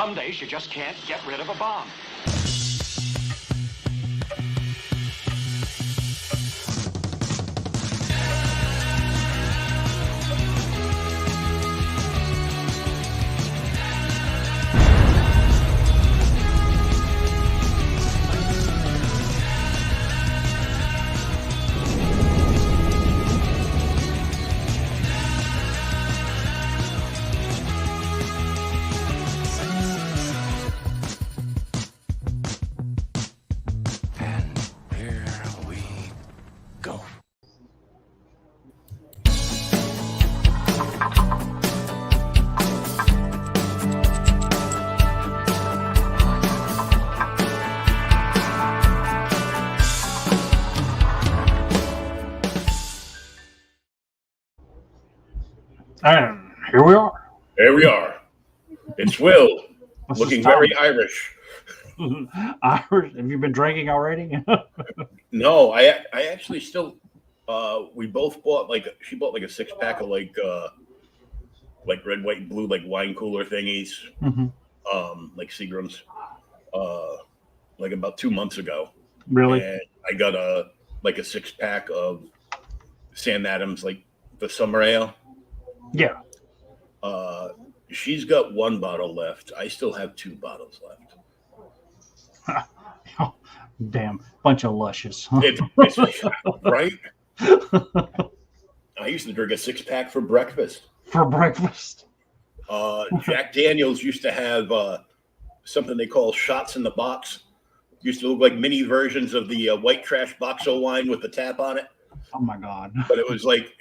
Some days you just can't get rid of a bomb. And here we are. There we are. It's Will, This looking is Tom. very Irish. Irish? Have you been drinking already? No, I actually still. We both bought she bought like a 6-pack of like red, white, and blue like wine cooler thingies, like Seagram's, like about 2 months ago. Really? And I got a 6-pack of Sam Adams, like the summer ale. Yeah. She's got 1 bottle left. I still have 2 bottles left. Oh, damn, bunch of lushes. It's right. I used to drink a 6-pack for breakfast. For breakfast. Jack Daniels used to have something they call shots in the box. Used to look like mini versions of the white trash Boxo wine with the tap on it. Oh my God! But it was like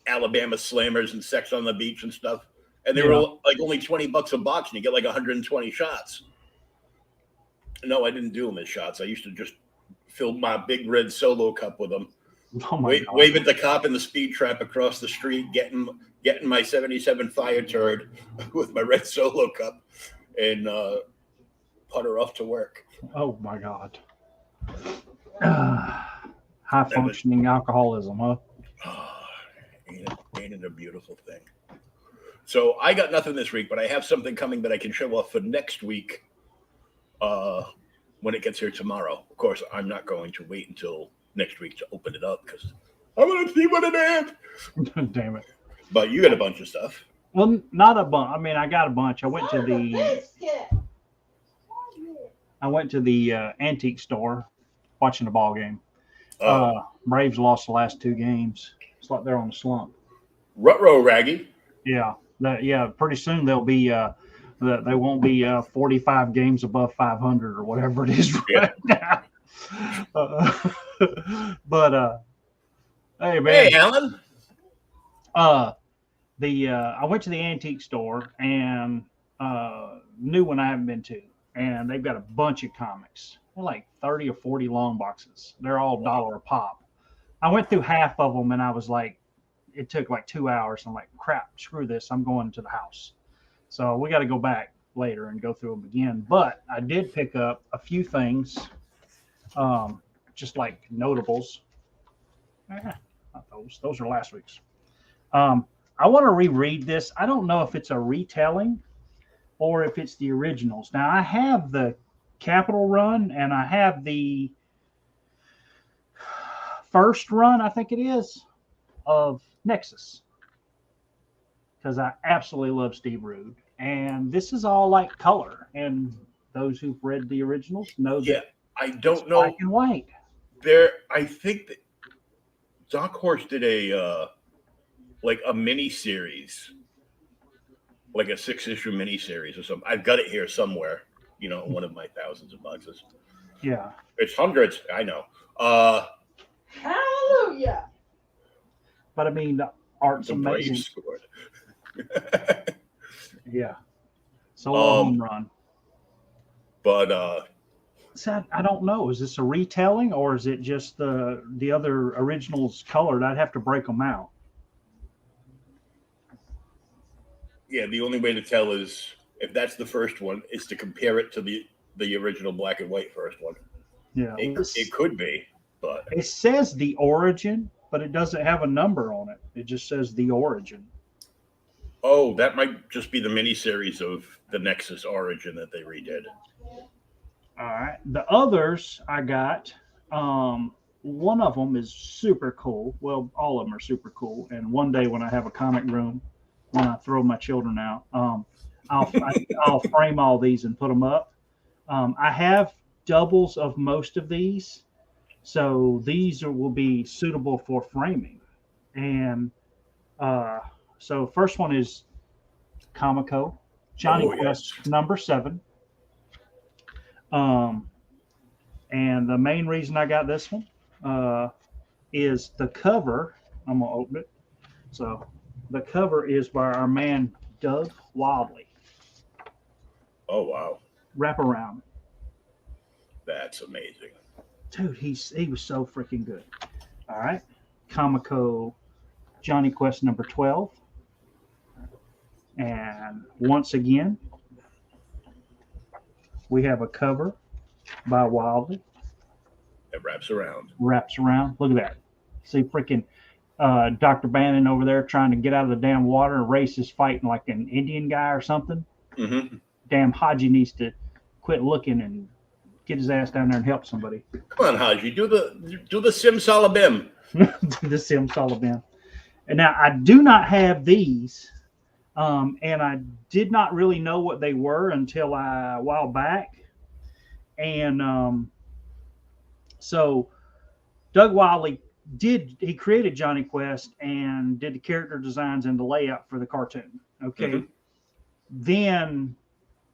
Alabama Slammers and Sex on the Beach and stuff, and they were like only $20 a box, and you get like 120 shots. No, I didn't do them as shots. I used to just fill my big red Solo cup with them. Oh my God! Wave at the cop in the speed trap across the street, getting my 77 Fire Turd with my red Solo cup, and putter off to work. Oh my God! High functioning alcoholism, huh? Ain't it a beautiful thing? So I got nothing this week, but I have something coming that I can show off for next week. When it gets here tomorrow. Of course, I'm not going to wait until next week to open it up because I want to see what it is. Damn it! But you got a bunch of stuff. Well, not a bunch. I mean, I got a bunch. I went to the antique store watching the ball game. Braves lost the last 2 games. It's like they're on a slump. Ruh-roh, Raggy. Yeah. Pretty soon they'll be they won't be 45 games above 500 or whatever it is right now. Hey man. Hey, Alan. I went to the antique store and new one I haven't been to, and they've got a bunch of comics. They're like 30 or 40 long boxes. They're all $1 a pop. I went through half of them and I was like, it took like 2 hours. I'm like, crap, screw this. I'm going to the house. So we got to go back later and go through them again. But I did pick up a few things, just like notables. Not those. Those are last week's. I want to reread this. I don't know if it's a retelling or if it's the originals. Now, I have the Capital Run and I have the first run, I think it is, of Nexus, because I absolutely love Steve Rude. And this is all like color. And those who've read the originals know that I don't know. Black and white. I think that Dark Horse did a mini series, like a 6-issue mini series or something. I've got it here somewhere, one of my thousands of boxes. Yeah. It's hundreds, I know. Hallelujah. But I mean, the art's The amazing. Braves scored. Yeah. So home run. But So I don't know. Is this a retelling or is it just the other originals colored? I'd have to break them out. yeah, the only way to tell is if that's the first one is to compare it to the original black and white first one. Yeah. It could be, but It says the origin, but it doesn't have a number on it. It just says the origin. Oh, that might just be the miniseries of the Nexus Origin that they redid. All right. The others I got, one of them is super cool. Well, all of them are super cool. And one day when I have a comic room, when I throw my children out, I'll frame all these and put them up. I have doubles of most of these, so these will be suitable for framing. And so first one is Comico, Johnny Quest number 7. And the main reason I got this one is the cover. I'm gonna open it. So the cover is by our man Doug Wadley. Oh wow! Wraparound. That's amazing, dude. He was so freaking good. All right, Comico, Johnny Quest number 12, and once again we have a cover by Wadley. It wraps around. Wraps around. Look at that. See freaking Dr. Bannon over there trying to get out of the damn water, and Race is fighting like an Indian guy or something. Mm-hmm. Damn Haji needs to quit looking and get his ass down there and help somebody. Come on, Haji, do the Simsalabim. The Simsalabim. And now I do not have these, and I did not really know what they were until a while back. And so Doug Wadley he created Johnny Quest and did the character designs and the layout for the cartoon. Okay. Mm-hmm. Then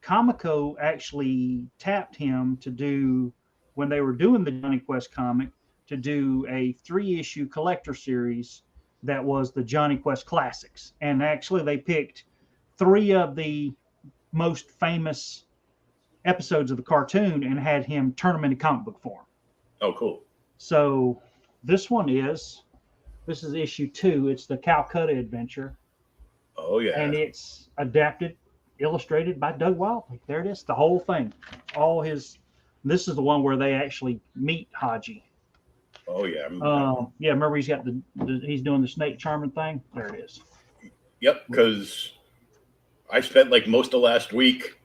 Comico actually tapped him to do, when they were doing the Johnny Quest comic, to do a 3-issue collector series that was the Johnny Quest Classics. And actually they picked 3 of the most famous episodes of the cartoon and had him turn them into comic book form. Oh, cool. So this is issue 2. It's the Calcutta Adventure. Oh, yeah. And it's adapted, illustrated by Doug Wadley. There it is, the whole thing. This is the one where they actually meet Haji. Oh, yeah. Yeah, remember he's got he's doing the snake charming thing? There it is. Yep, because I spent like most of last week.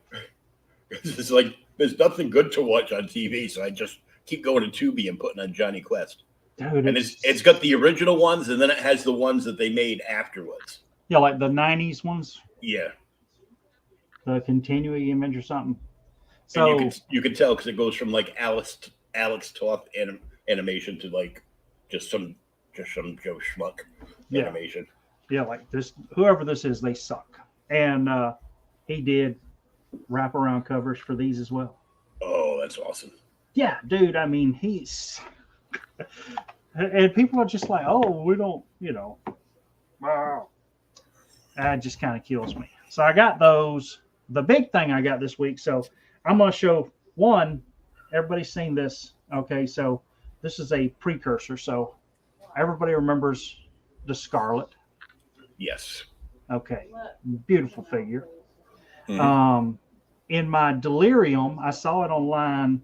It's like there's nothing good to watch on TV, so I just keep going to Tubi and putting on Johnny Quest. Dude, and it's got the original ones, and then it has the ones that they made afterwards. Yeah, like the 90s ones? Yeah. The continuing image or something. So and you can tell because it goes from like Alex Toth animation to like just some Joe Schmuck animation. Yeah, like this, whoever this is, they suck. And he did wraparound covers for these as well. Oh, that's awesome. Yeah, dude. I mean, he's and people are just like, oh, we don't, wow. That just kind of kills me. So I got those. The big thing I got this week. So I'm going to show one. Everybody's seen this. Okay, so this is a precursor. So everybody remembers the Scarlet. Yes. Okay. Beautiful figure. Mm-hmm. In my delirium, I saw it online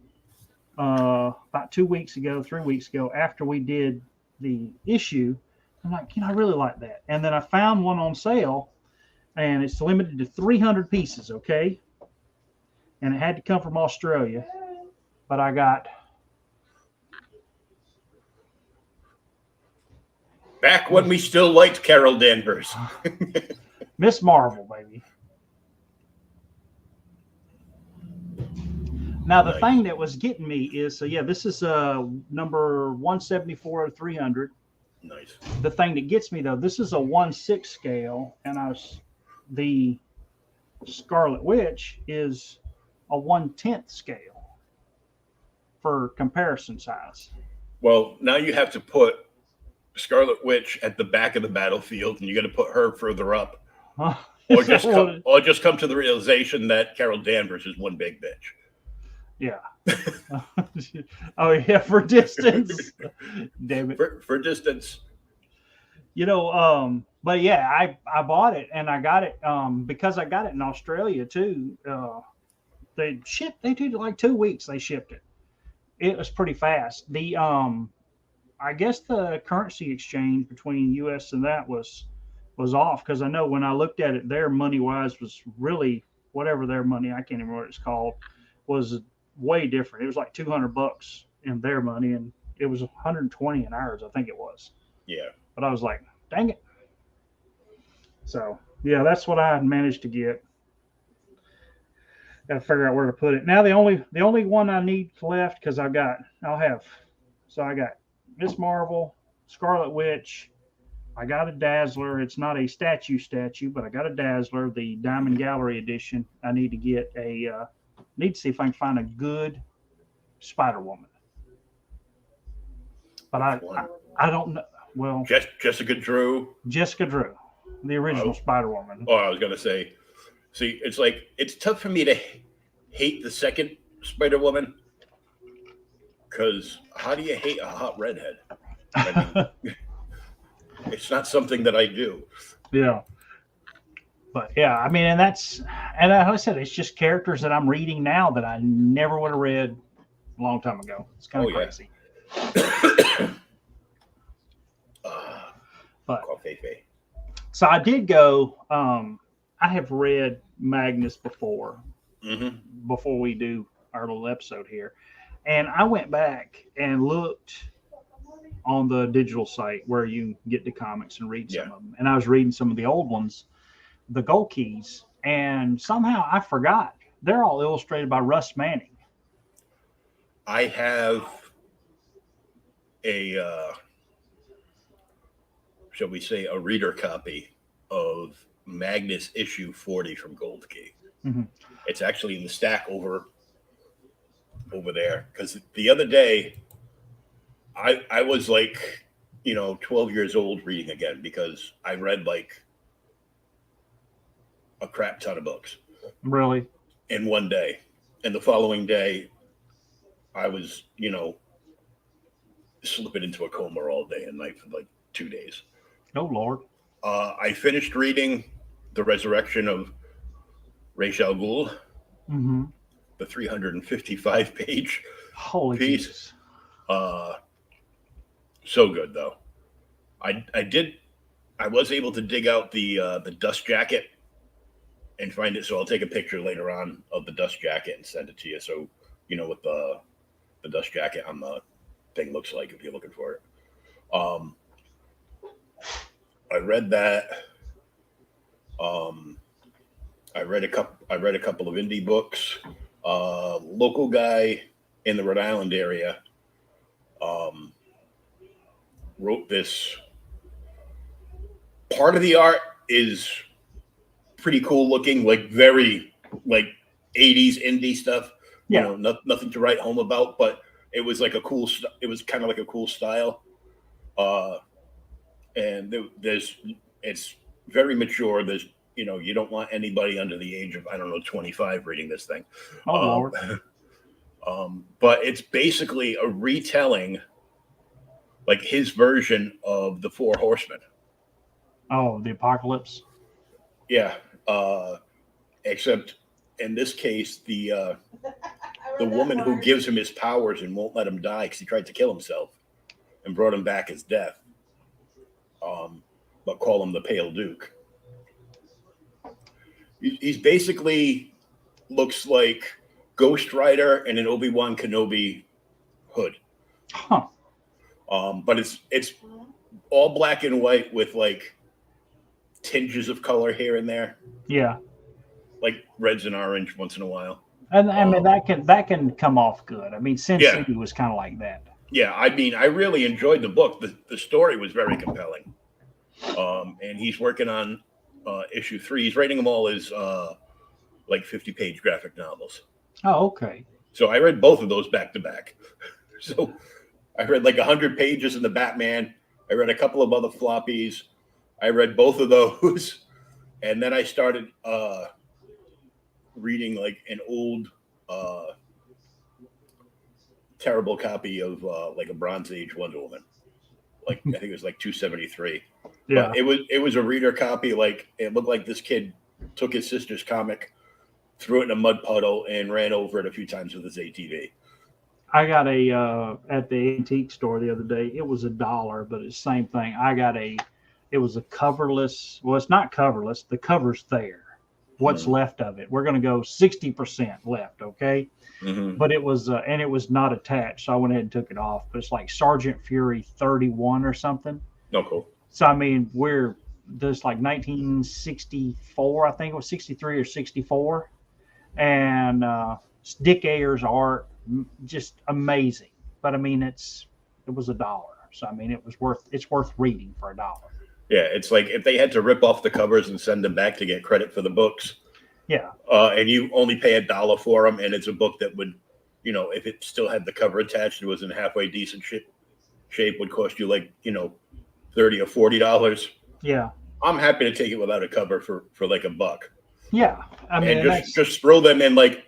about 3 weeks ago, after we did the issue. I'm like, I really like that. And then I found one on sale, and it's limited to 300 pieces, okay? And it had to come from Australia, but I got... Back when we still liked Carol Danvers. Miss Marvel, baby. Now, the thing that was getting me is, this is number 174 of 300. Nice. The thing that gets me, though, this is a 1/6 scale, and the Scarlet Witch is a 1/10 scale for comparison size. Well, now you have to put Scarlet Witch at the back of the battlefield, and you got to put her further up, or just come to the realization that Carol Danvers is one big bitch. Yeah. Oh yeah, for distance. Damn it. For distance. But yeah, I bought it, and I got it because I got it in Australia too. They did like 2 weeks they shipped it. It was pretty fast. I guess the currency exchange between US and that was was off, because I know when I looked at it, their money wise was really whatever their money, I can't even remember what it's called, was way different. It was like $200 in their money, and it was 120 in ours, I think it was. Yeah. But I was like, dang it. So yeah, that's what I managed to get. Got to figure out where to put it. Now the only one I need left, because I got Miss Marvel, Scarlet Witch. I got a Dazzler. It's not a statue, but I got a Dazzler, the Diamond Gallery edition. I need to get need to see if I can find a good Spider Woman. But I don't know. Well, Jessica Drew, the original Spider Woman. Oh, I was gonna say, see, it's tough for me to hate the second Spider Woman, because how do you hate a hot redhead? I mean, it's not something that I do. Yeah. But yeah, I mean, and like I said, it's just characters that I'm reading now that I never would have read a long time ago. It's kind of crazy. But so I did go. I have read Magnus before we do our little episode here, and I went back and looked on the digital site where you get the comics and read some of them. And I was reading some of the old ones, the Gold Keys, and somehow I forgot they're all illustrated by Russ Manning. I have a shall we say a reader copy of Magnus issue 40 from Gold Key. It's actually in the stack over there, because the other day I was like, 12 years old reading again, because I read like a crap ton of books. Really? In one day. And the following day, I was, slipping into a coma all day and night for like 2 days. Oh, Lord. I finished reading The Resurrection of Ra's al Ghul, the 355-page Holy piece. Jesus. So good, though. I was able to dig out the dust jacket and find it, so I'll take a picture later on of the dust jacket and send it to you, so you know what the dust jacket on the thing looks like if you're looking for it. I read that. I read a couple of indie books. Local guy in the Rhode Island area wrote this. Part of the art is pretty cool looking, like very like 80s indie stuff. Yeah. Nothing to write home about, but it was like it was kind of like a cool style. And it's very mature. There's, you don't want anybody under the age of, 25 reading this thing. Oh, Lord. But it's basically a retelling, like his version of the Four Horsemen. Oh, the apocalypse. Yeah. Except in this case, the woman who gives him his powers and won't let him die because he tried to kill himself and brought him back as death. But call him the Pale Duke. He's basically looks like Ghost Rider and an Obi-Wan Kenobi hood. Huh. But it's all black and white with like tinges of color here and there. Yeah. Like reds and orange once in a while. And I mean that can come off good. I mean, Sin City was kind of like that. Yeah, I mean, I really enjoyed the book. The story was very compelling. And he's working on issue 3. He's writing them all as like 50-page graphic novels. Oh, okay. So I read both of those back to back. So I read like 100 pages in the Batman. I read a couple of other floppies. I read both of those. And then I started reading like an old terrible copy of like a Bronze Age Wonder Woman. Like I think it was like 273. Yeah. But it was a reader copy. Like it looked like this kid took his sister's comic, threw it in a mud puddle, and ran over it a few times with his ATV. I got a at the antique store the other day. It was $1, but it's the same thing. I got a it was a coverless. Well, it's not coverless. The cover's there. What's left of it? We're going to go 60% left, okay? But it was and it was not attached, so I went ahead and took it off. But it's like Sergeant Fury 31 or something. No, cool. So I mean, we're this like 1964, I think it was 63 or 64, and Dick Ayers art, just amazing. But I mean, it was $1, so I mean, it's worth reading for $1. Yeah, it's like if they had to rip off the covers and send them back to get credit for the books. Yeah. And you only pay $1 for them, and it's a book that would, if it still had the cover attached and was in halfway decent shape, would cost you like, $30 or $40. Yeah. I'm happy to take it without a cover for like $1. Yeah. I mean, and just throw them in like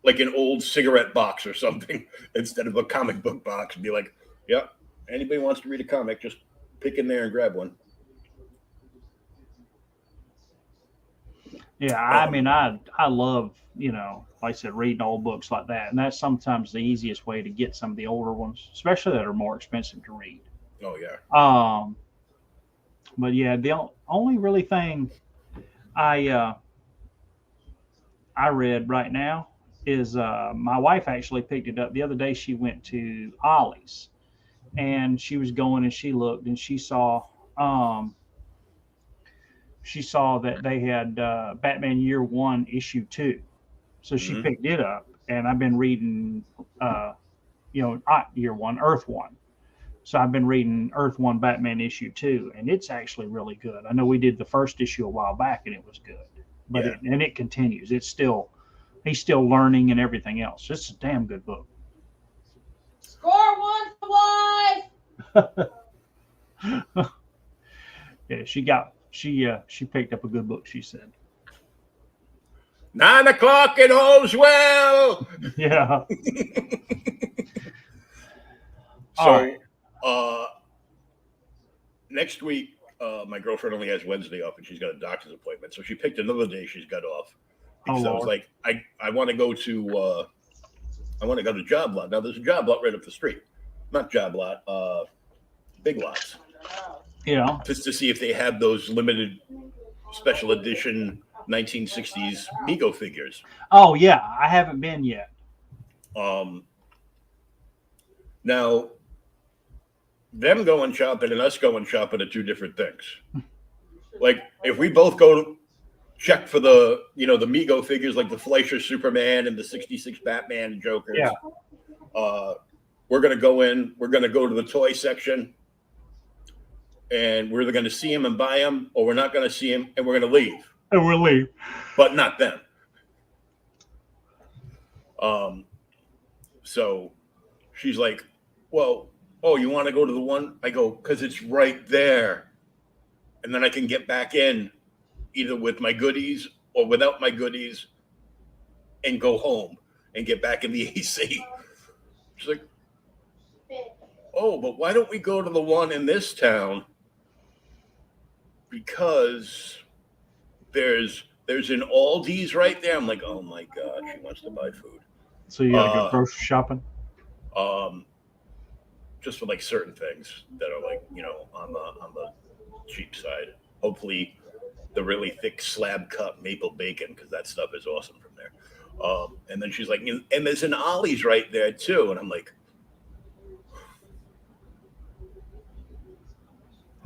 an old cigarette box or something instead of a comic book box, and be like, yeah, anybody wants to read a comic, just pick in there and grab one. Yeah, I mean, I love, like I said, reading old books like that. And that's sometimes the easiest way to get some of the older ones, especially that are more expensive to read. Oh, yeah. But yeah, the only really thing I read right now is my wife actually picked it up. The other day she went to Ollie's, and she was going and she looked and she saw that they had Batman Year One issue 2, so she picked it up, and I've been reading, not Year One, Earth One. So I've been reading Earth One Batman issue 2, and it's actually really good. I know we did the first issue a while back, and it was good, but it continues. He's still learning and everything else. It's a damn good book. Score one for wife. Yeah, she picked up a good book, she said. 9 o'clock in Oswell. Yeah. So, next week, my girlfriend only has Wednesday off, and she's got a doctor's appointment. So she picked another day she's got off. Because I was like, I want to go to Job Lot. Now there's a Job Lot right up the street. Not Job Lot, Big Lots. Yeah. Just to see if they have those limited special edition 1960s Mego figures. Oh yeah, I haven't been yet. Now, them going shopping and us going shopping are two different things. Like if we both go check for the the Mego figures like the Fleischer Superman and the 66 Batman and Jokers. Yeah. We're gonna go in. We're gonna go to the toy section. And we're either going to see him and buy him, or we're not going to see him and we're going to leave. And we'll leave. But not them. So she's like, well, you want to go to the one? I go, because it's right there. And then I can get back in either with my goodies or without my goodies and go home and get back in the AC. She's like, oh, but why don't we go to the one in this town? Because there's an Aldi's right there. I'm like, oh my God, she wants to buy food. So you gotta go grocery shopping? Just for like certain things that are like, on the cheap side. Hopefully the really thick slab cut maple bacon, because that stuff is awesome from there. And then she's like, and there's an Ollie's right there too. And I'm like,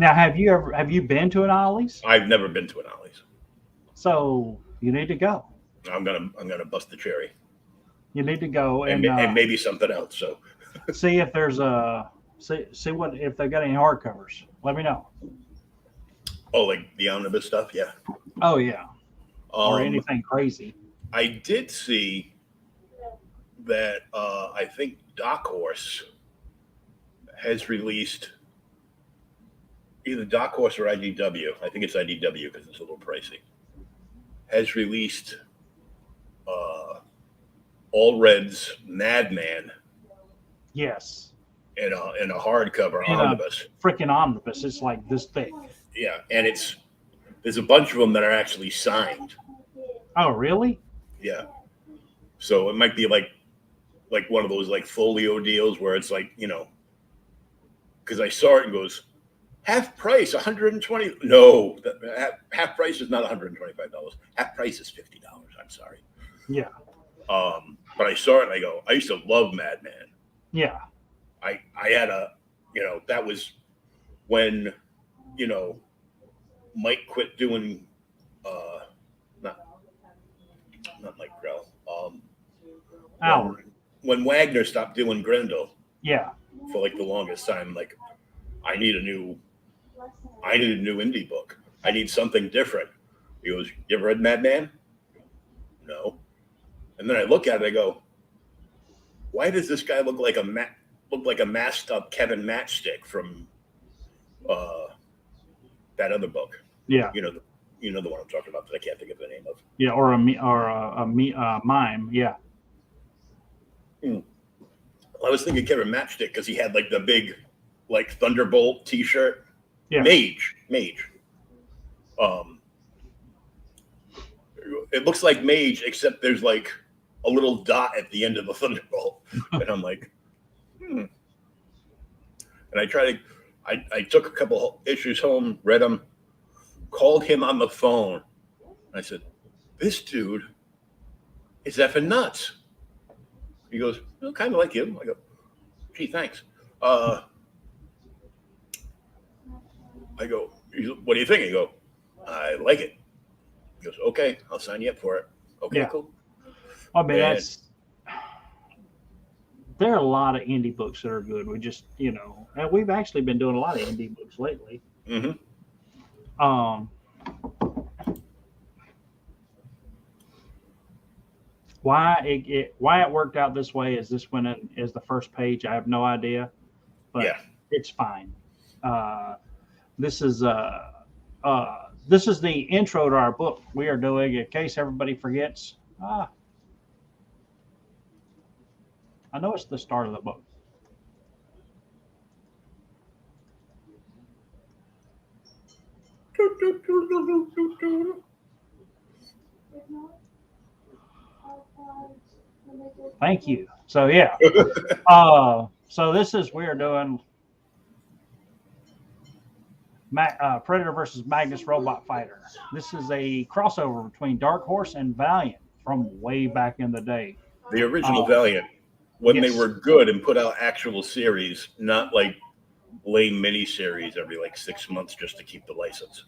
now, have you been to an Ollie's? I've never been to an Ollie's. So you need to go. I'm gonna bust the cherry. You need to go and maybe something else. So see if there's see what if they've got any hardcovers. Let me know. Oh, like the omnibus stuff, yeah. Oh yeah, or anything crazy. I did see that. I think Dark Horse has released. Either Dark Horse or IDW, I think it's IDW because it's a little pricey, has released All Red's Madman. Yes. In a hardcover omnibus. Freaking omnibus. It's like this thick. Yeah, and there's a bunch of them that are actually signed. Oh, really? Yeah. So it might be like one of those like folio deals where it's like, because I saw it and goes, half price, 120. No, half price is not $125. Half price is $50. I'm sorry. Yeah. But I saw it and I go, I used to love Madman. Yeah. I had that was when, Mike quit doing, not Mike Grell. When Wagner stopped doing Grendel. Yeah. For like the longest time, like I need a new indie book. I need something different. He goes, "You ever read Madman?" No. And then I look at it, I go, "Why does this guy look like a masked up Kevin Matchstick from that other book?" Yeah. You know the one I'm talking about that I can't think of the name of. Yeah, or a mime. Yeah. I was thinking Kevin Matchstick because he had like the big, like Thunderbolt T-shirt. Yeah. Mage. It looks like Mage, except there's like a little dot at the end of the Thunderbolt, and I'm like, And I took a couple issues home, read them, called him on the phone. I said, "This dude is effing nuts." He goes, "Well, kind of like you." I go, "Gee, thanks." I go, "What do you think?" He go, "I like it." He goes, "Okay, I'll sign you up for it." Okay, Yeah. cool. I mean, there are a lot of indie books that are good. We just, and we've actually been doing a lot of indie books lately. Mm-hmm. Why it worked out this way is this one is the first page. I have no idea, but it's fine. This is the intro to our book we are doing in case everybody forgets. I know it's the start of the book. Thank you. So yeah. So this is we are doing Predator versus Magnus Robot Fighter. This is a crossover between Dark Horse and Valiant from way back in the day. The original Valiant, when they were good and put out actual series, not like lame mini-series every like 6 months just to keep the license.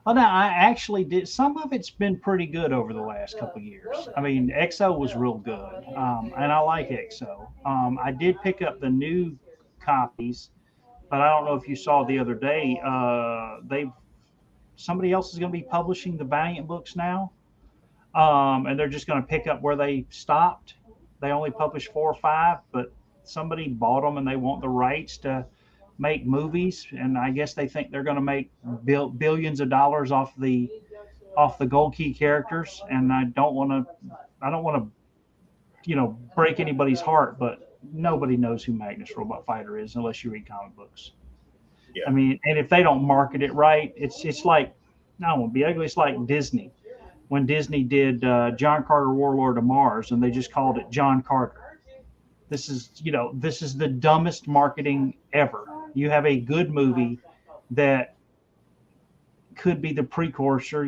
Well, now I actually did. Some of it's been pretty good over the last couple of years. I mean, EXO was real good, and I like EXO. I did pick up the new copies, but I don't know if you saw the other day. Somebody else is going to be publishing the Valiant books now, and they're just going to pick up where they stopped. They only published 4 or 5, but somebody bought them and they want the rights to make movies, and I guess they think they're going to make billions of dollars off the Gold Key characters. And I don't want to break anybody's heart, but nobody knows who Magnus Robot Fighter is unless you read comic books. Yeah. I mean, and if they don't market it right, it's like, I don't want to be ugly, it's like Disney. When Disney did John Carter, Warlord of Mars, and they just called it John Carter. This is the dumbest marketing ever. You have a good movie that could be the precursor,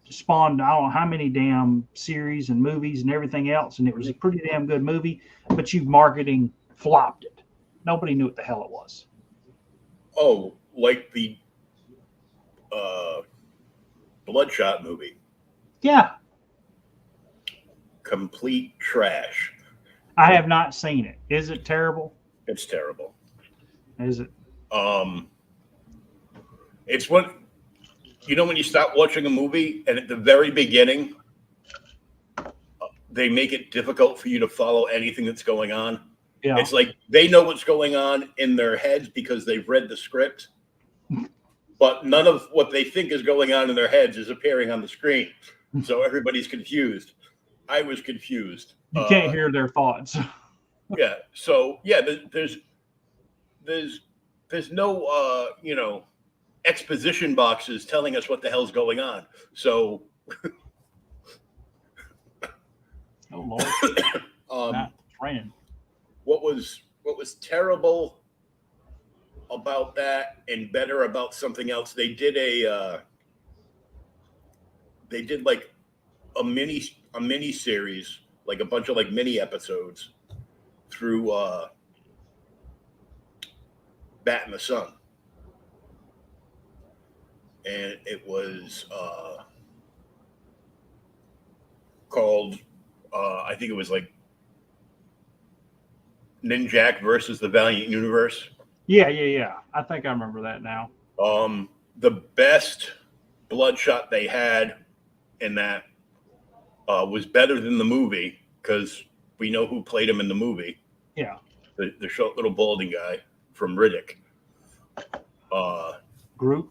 spawned I don't know how many damn series and movies and everything else, and it was a pretty damn good movie, but you marketing flopped it. Nobody knew what the hell it was. Oh, like the Bloodshot movie. Yeah. Complete trash. I have not seen it. Is it terrible? It's terrible. Is it? It's when you start watching a movie and at the very beginning they make it difficult for you to follow anything that's going on. Yeah. It's like they know what's going on in their heads because they've read the script, but none of what they think is going on in their heads is appearing on the screen. So everybody's confused. I was confused. You can't hear their thoughts. Yeah. So yeah, there's no exposition boxes telling us what the hell's going on. So oh Lord. What was terrible about that and better about something else. They did like a mini series, like a bunch of like mini episodes through Bat and the Sun. And it was called I think it was like Ninjak versus the Valiant Universe. Yeah. I think I remember that now. The best Bloodshot they had in that was better than the movie because we know who played him in the movie. Yeah. The short little balding guy from Riddick. Groot.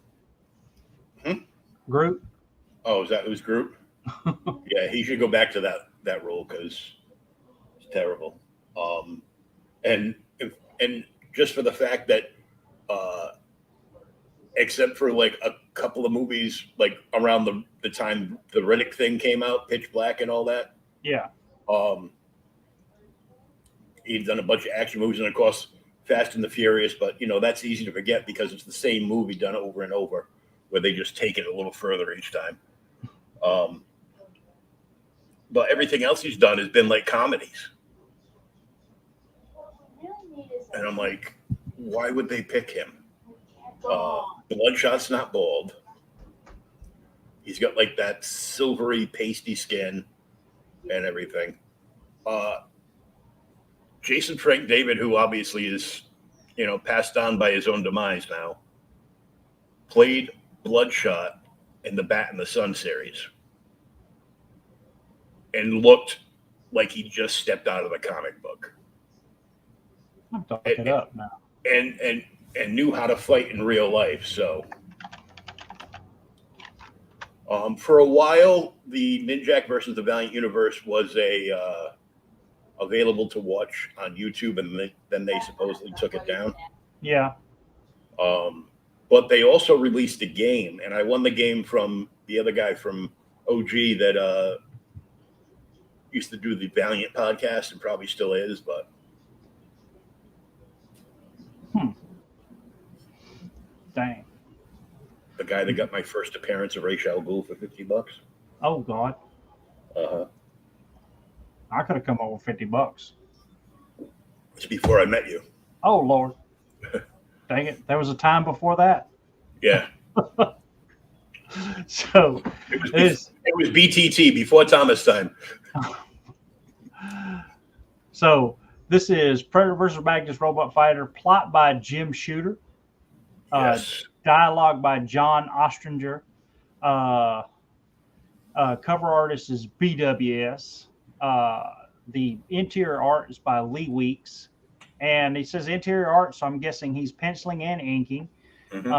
Groot. Oh, is that who's Groot? Yeah, he should go back to that role because it's terrible. And just for the fact that, except for like a couple of movies, like around the time the Riddick thing came out, Pitch Black and all that. Yeah. He's done a bunch of action movies and of course Fast and the Furious, but that's easy to forget because it's the same movie done over and over, where they just take it a little further each time. But everything else he's done has been like comedies. And I'm like, why would they pick him? Bloodshot's not bald. He's got like that silvery, pasty skin and everything. Jason Frank David, who obviously is, passed on by his own demise now, played Bloodshot in the Bat and the Sun series and looked like he just stepped out of a comic book. I'm talking it up now. And knew how to fight in real life. So for a while, the Ninjak versus the Valiant Universe was available to watch on YouTube, and then they supposedly took it down. Yeah. But they also released a game, and I won the game from the other guy from OG that used to do the Valiant podcast and probably still is, but dang. The guy that got my first appearance of Ra's al Ghul for $50. Oh God. I could have come over $50. It's before I met you. Oh Lord. Dang it. There was a time before that. Yeah. So it was BTT, before Thomas time. So this is Predator versus Magnus Robot Fighter, plot by Jim Shooter. Yes. Dialogue by John Ostringer. Cover artist is BWS. The interior art is by Lee Weeks. And he says interior art, so I'm guessing he's penciling and inking. Mm-hmm.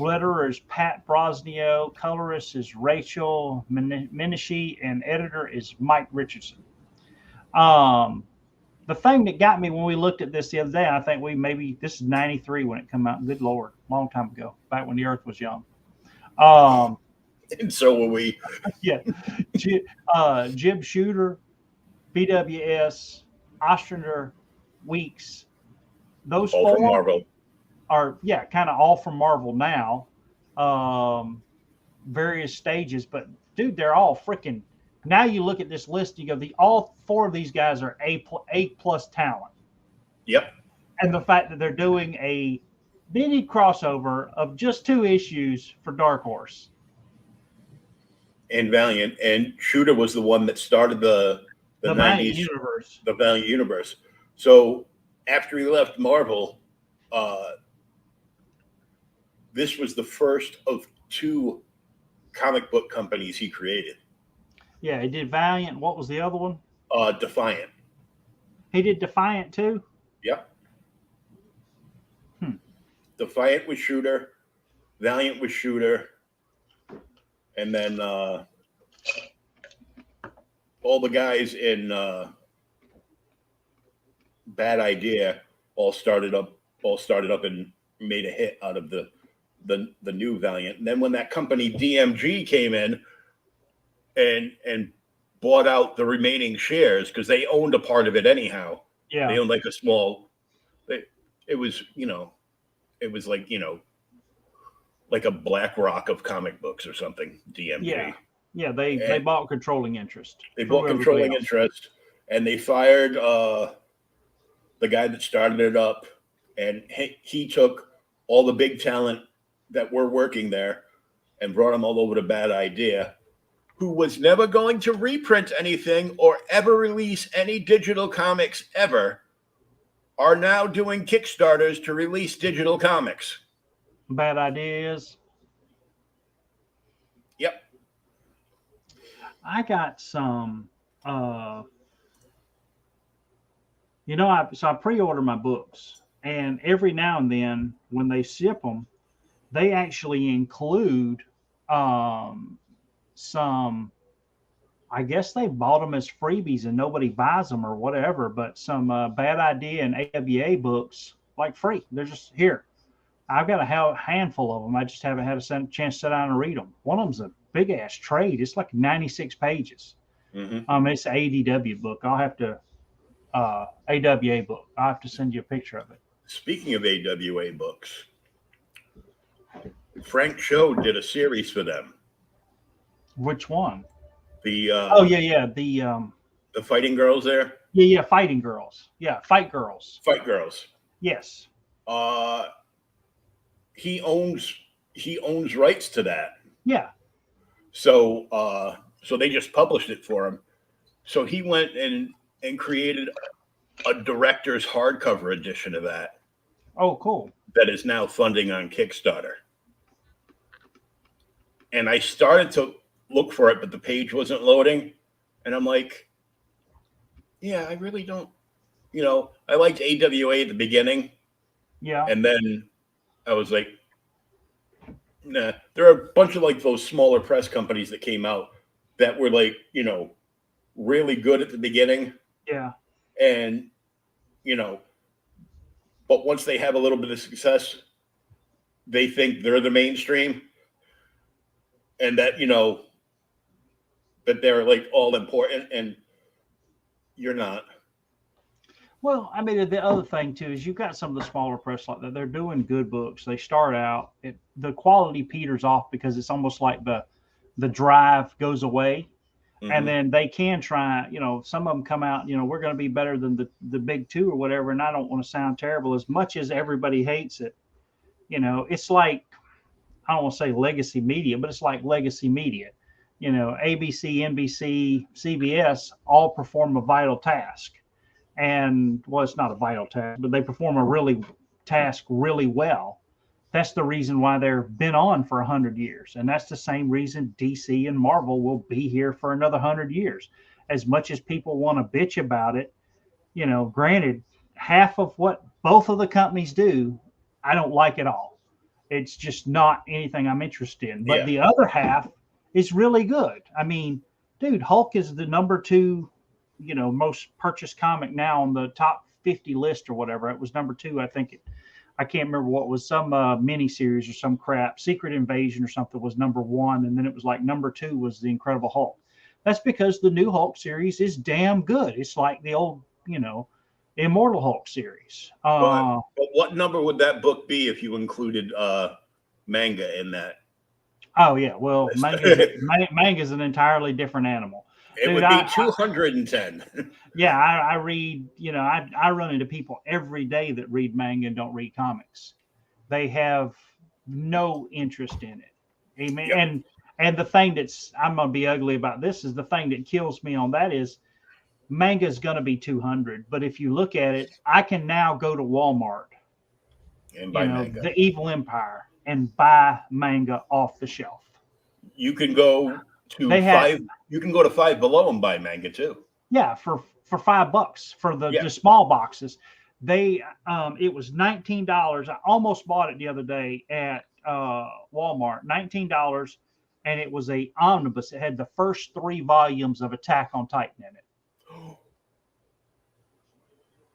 Letterer is Pat Brosnio. Colorist is Rachel Minishi. And editor is Mike Richardson. The thing that got me when we looked at this the other day, I think this is 93 when it came out. Good Lord, long time ago, back when the Earth was young. And so were we. Yeah. Jim Shooter, BWS, Ostringer, Weeks. Those all four from Marvel are, kind of all from Marvel now. Various stages, but dude, they're all freaking. Now you look at this list, you go, all four of these guys are A+ talent. Yep. And the fact that they're doing a mini crossover of just 2 issues for Dark Horse. And Valiant. And Shooter was the one that started the 90s, Valiant universe. The Valiant universe. So after he left Marvel, this was the first of 2 comic book companies he created. Yeah, he did Valiant. What was the other one? Defiant. He did Defiant too? Yep. Defiant was Shooter. Valiant was Shooter. And then all the guys in Bad Idea all started up and made a hit out of the new Valiant. And then when that company DMG came in and bought out the remaining shares, because they owned a part of it anyhow. Yeah. They owned like a small. it was, it was like, like a BlackRock of comic books or something, DMG. Yeah, they bought controlling interest. They bought controlling interest, and they fired the guy that started it up, and he took all the big talent that were working there and brought them all over to Bad Idea, who was never going to reprint anything or ever release any digital comics ever, are now doing Kickstarters to release digital comics. Bad Ideas. Yep. I got some, I pre-order my books, and every now and then when they ship them, they actually include some, I guess they bought them as freebies and nobody buys them or whatever, but some Bad Idea and AWA books, like free. They're just here. I've got a handful of them. I just haven't had a chance to sit down and read them. One of them's a big ass trade. It's like 96 pages. Mm-hmm. It's an ADW book. I'll have to, AWA book. I'll have to send you a picture of it. Speaking of AWA books, Frank Cho did a series for them. Which one? The the Fighting Girls there. Yeah, Fighting Girls. Yeah, Fight Girls. Fight Girls. Yes. He owns rights to that. Yeah. So they just published it for him. So he went and created a director's hardcover edition of that. Oh, cool. That is now funding on Kickstarter. And I started to look for it, but the page wasn't loading. And I'm like, yeah, I really don't, I liked AWA at the beginning. Yeah. And then I was like, nah, there are a bunch of like those smaller press companies that came out that were like, really good at the beginning. Yeah. And, but once they have a little bit of success, they think they're the mainstream and that, that they're like all important, and you're not. Well, I mean, the other thing too is you've got some of the smaller press like that. They're doing good books. They start out, the quality peters off because it's almost like the drive goes away, and then they can try. Some of them come out. We're going to be better than the big two or whatever. And I don't want to sound terrible. As much as everybody hates it, it's like, I don't want to say legacy media, but it's like legacy media. ABC, NBC, CBS all perform a vital task. And, well, it's not a vital task, but they perform a task really well. That's the reason why they've been on for 100 years. And that's the same reason DC and Marvel will be here for another 100 years. As much as people want to bitch about it, granted, half of what both of the companies do, I don't like at all. It's just not anything I'm interested in. But the other half is really good. I mean, dude, Hulk is the number 2, most purchased comic now on the top 50 list or whatever. It was number 2. I can't remember what was, some mini series or some crap. Secret Invasion or something was number 1. And then it was like number 2 was the Incredible Hulk. That's because the new Hulk series is damn good. It's like the old, Immortal Hulk series. But what number would that book be if you included manga in that? Oh yeah, well, manga is an entirely different animal. It would be 210. Yeah, I read. I run into people every day that read manga and don't read comics. They have no interest in it. Amen. Yep. And the thing I'm going to be ugly about this is the thing that kills me on that is manga is going to be 200. But if you look at it, I can now go to Walmart and buy manga. The Evil Empire, and buy manga off the shelf. You can go to You can go to Five Below and buy manga too. Yeah, for $5 for the small boxes. It was $19. I almost bought it the other day at Walmart. $19, and it was a omnibus. It had the first 3 volumes of Attack on Titan in it.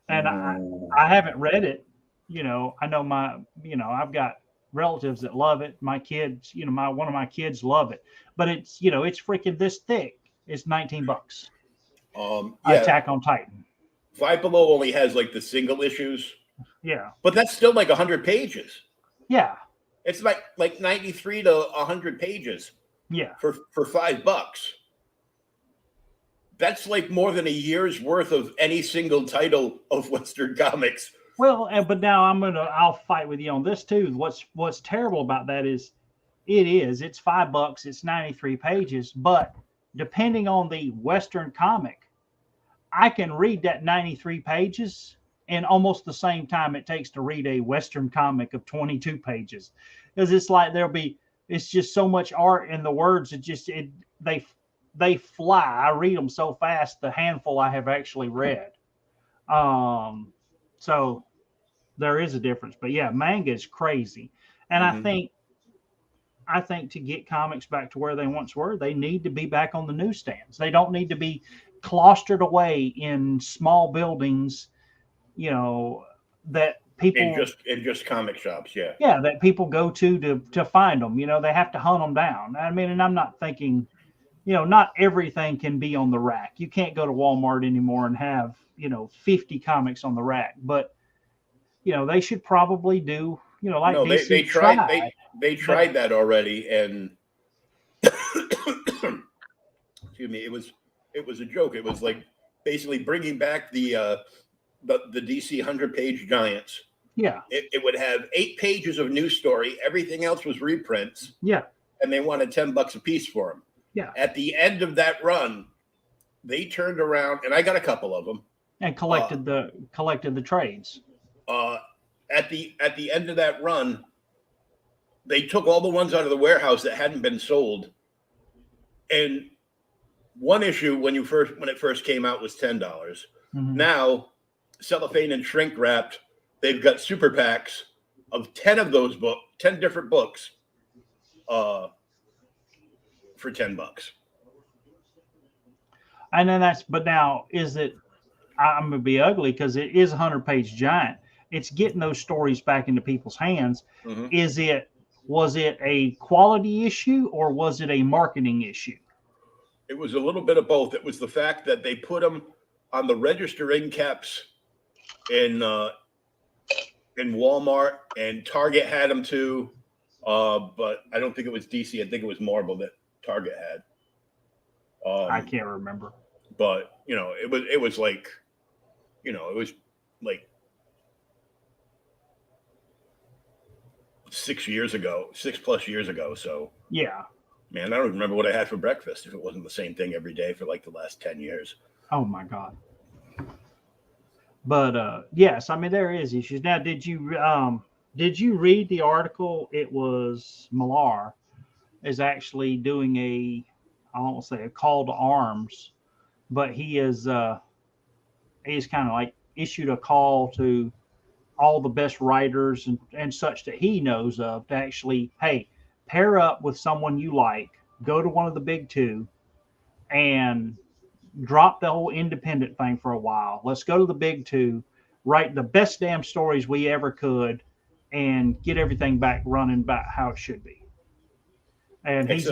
And I haven't read it. I know I've got relatives that love it. My kids, one of my kids love it, but it's freaking this thick. It's $19. Attack on Titan. Five Below only has like the single issues, Yeah. But that's still like 100 pages. Yeah. It's like 93 to 100 pages Yeah. for $5. That's like more than a year's worth of any single title of Western comics. Well, but now I'll fight with you on this too. What's terrible about that is it's $5, it's 93 pages, but depending on the Western comic, I can read that 93 pages in almost the same time it takes to read a Western comic of 22 pages. Because it's like it's just so much art in the words. They fly. I read them so fast, the handful I have actually read. So there is a difference. But yeah, manga is crazy. And I think to get comics back to where they once were, they need to be back on the newsstands. They don't need to be clustered away in small buildings, that people in just comic shops, that people go to find them. They have to hunt them down. I mean, and I'm not thinking, not everything can be on the rack. You can't go to Walmart anymore and have 50 comics on the rack, but they should probably do like no, DC they tried they tried that already, and excuse me, it was a joke. It was like basically bringing back the DC 100-page giants. Yeah. It would have 8 pages of news story. Everything else was reprints. Yeah. And they wanted $10 a piece for them. Yeah. At the end of that run, they turned around, and I got a couple of them. And collected the trades. At the end of that run, they took all the ones out of the warehouse that hadn't been sold. And one issue when it first came out was $10. Mm-hmm. Now, cellophane and shrink wrapped, they've got super packs of 10 of those 10 different books for $10. And then but now is it, I'm going to be ugly because it is a 100-page giant. It's getting those stories back into people's hands. Mm-hmm. Was it a quality issue or was it a marketing issue? It was a little bit of both. It was the fact that they put them on the register end caps in Walmart, and Target had them too. But I don't think it was DC. I think it was Marvel that Target had. I can't remember. But it was like 6+ years ago. So yeah, man, I don't even remember what I had for breakfast if it wasn't the same thing every day for like the last 10 years. Oh my God. But yes, I mean there is issues. Now, did you read the article? It was Millar is actually doing I won't say a call to arms, but he's kind of like issued a call to all the best writers and such that he knows of to actually, hey, pair up with someone you like, go to one of the big two, and drop the whole independent thing for a while. Let's go to the big two, write the best damn stories we ever could, and get everything back running back how it should be. And he's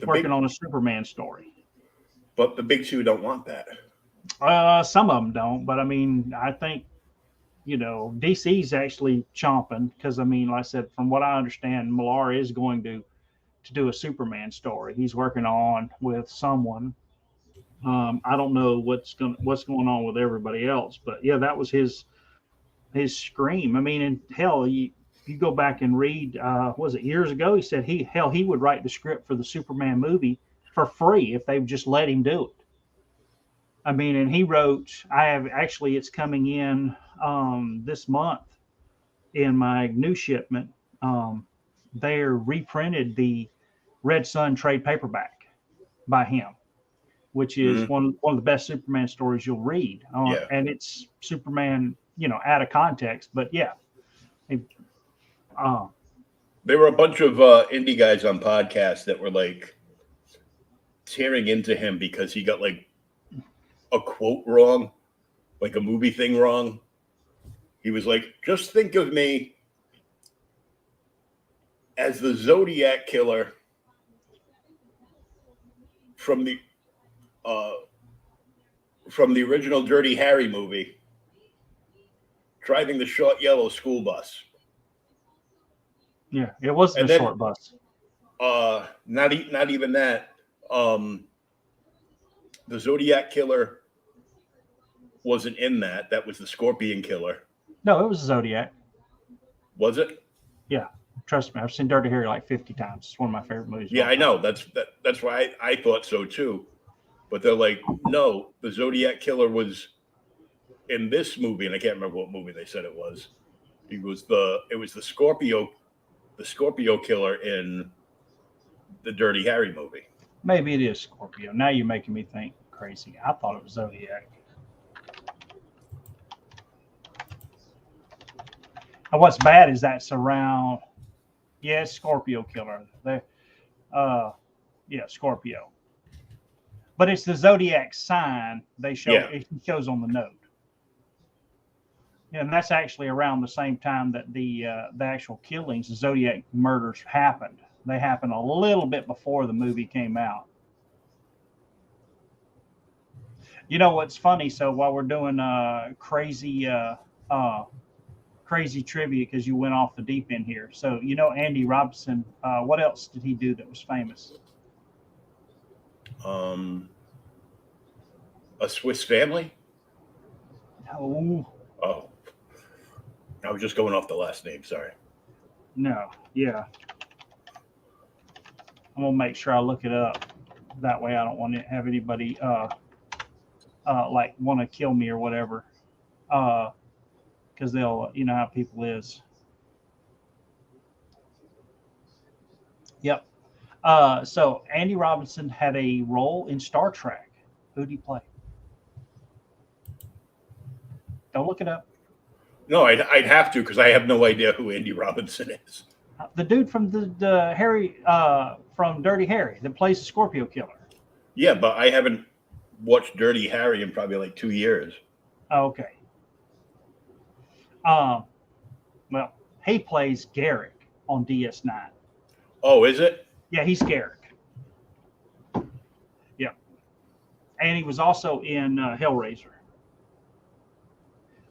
working on a Superman story. But the big two don't want that. Some of them don't, but I mean, I think DC's actually chomping because I mean, like I said, from what I understand, Millar is going to do a Superman story. He's working on with someone. I don't know what's going on with everybody else, but yeah, that was his scream. I mean, and hell, you go back and read, was it years ago? He said he would write the script for the Superman movie for free if they would just let him do it. I mean, and he wrote, it's coming in this month in my new shipment. They're reprinted the Red Sun trade paperback by him, which is one of the best Superman stories you'll read. And it's Superman, out of context, but yeah. There were a bunch of indie guys on podcasts that were like tearing into him because he got like a quote wrong, like a movie thing wrong. He was like, just think of me as the Zodiac killer from the original Dirty Harry movie. driving the short yellow school bus. Yeah, it wasn't And a then- short bus. Not even that. The Zodiac killer wasn't in that. That was the Scorpion killer. No, it was a Zodiac. Was it? Yeah, trust me, I've seen Dirty Harry like 50 times. It's one of my favorite movies. Yeah, I know. That's why I thought so too. But they're like, no, the Zodiac killer was in this movie, and I can't remember what movie they said it was. It was the Scorpio killer in the Dirty Harry movie. Maybe it is Scorpio. Now you're making me think crazy. I thought it was Zodiac. And what's bad is that's around. Yeah, it's Scorpio killer. Yeah, Scorpio. But it's the Zodiac sign they show. Yeah. It shows on the note. Yeah, and that's actually around the same time that the actual killings, the Zodiac murders happened. They happened a little bit before the movie came out. You know what's funny? So while we're doing crazy trivia, because you went off the deep end here. So you know Andy Robinson. What else did he do that was famous? A Swiss Family? No, Oh, I was just going off the last name. Sorry. no, yeah. I'm gonna make sure I look it up. That way, I don't want to have anybody like want to kill me or whatever. Because they'll, you know how people is. Yep. So Andy Robinson had a role in Star Trek. Who did he play? Don't look it up. No, I'd have to because I have no idea who Andy Robinson is. The dude from the Harry from Dirty Harry that plays the Scorpio killer. Yeah, but I haven't watched Dirty Harry in probably like 2 years. Okay. Well, he plays Garrick on DS9. Oh, is it? Yeah, he's Garrick. Yeah. And he was also in Hellraiser.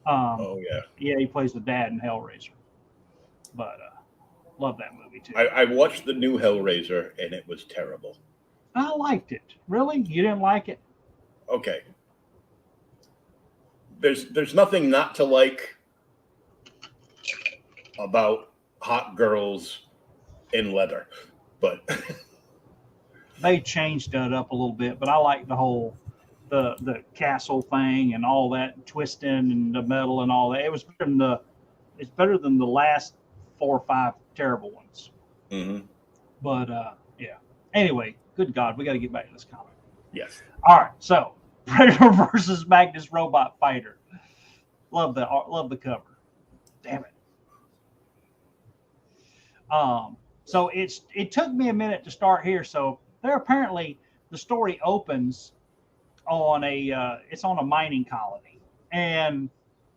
Oh, yeah. Yeah, he plays the dad in Hellraiser. But love that movie too. I watched the new Hellraiser and it was terrible. I liked it. Really? You didn't like it? Okay. There's nothing not to like about hot girls in leather, but They changed it up a little bit, but I like the whole the castle thing and all that twisting and the metal and all that. It was it's better than the last 4 or 5 terrible ones. Mhm. But yeah. Anyway, good God, we got to get back to this comic. Yes. All right, so Predator versus Magnus Robot Fighter. Love the cover. Damn it. So it took me a minute to start here. So there apparently the story opens on it's on a mining colony, and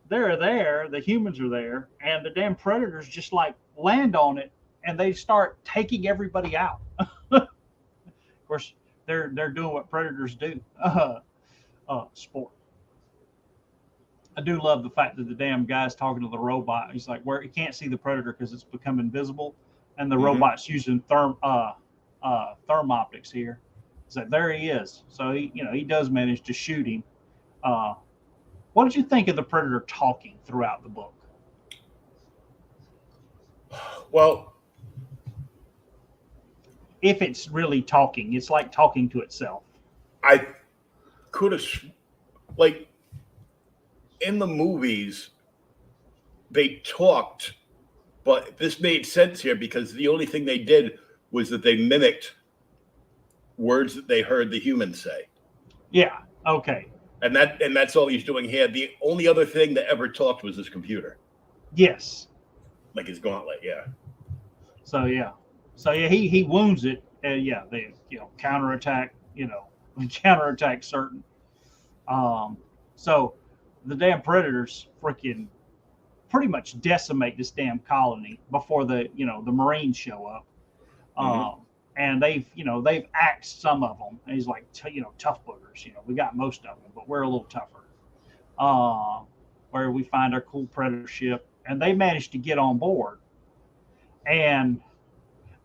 they're there, the humans are there, and the damn predators just like land on it, and they start taking everybody out. Of course, they're doing what predators do. Sport. I do love the fact that the damn guy's talking to the robot. He's like, where he can't see the predator because it's become invisible, and the robot's using therm optics here. So there he is. So he does manage to shoot him. What did you think of the predator talking throughout the book? Well, If it's really talking, it's like talking to itself. I could have, like, in the movies, they talked, but this made sense here because the only thing they did was that they mimicked words that they heard the humans say. Yeah. Okay. And that's all he's doing here. The only other thing that ever talked was his computer, Yes. like his gauntlet. Yeah. So yeah. He wounds it. And yeah, they counterattack. Counterattack certain. So the damn predators freaking pretty much decimate this damn colony before the Marines show up. And they've axed some of them. And he's like, tough boogers. We got most of them, but we're a little tougher. Of where we find our cool Predator ship, and they managed to get on board. And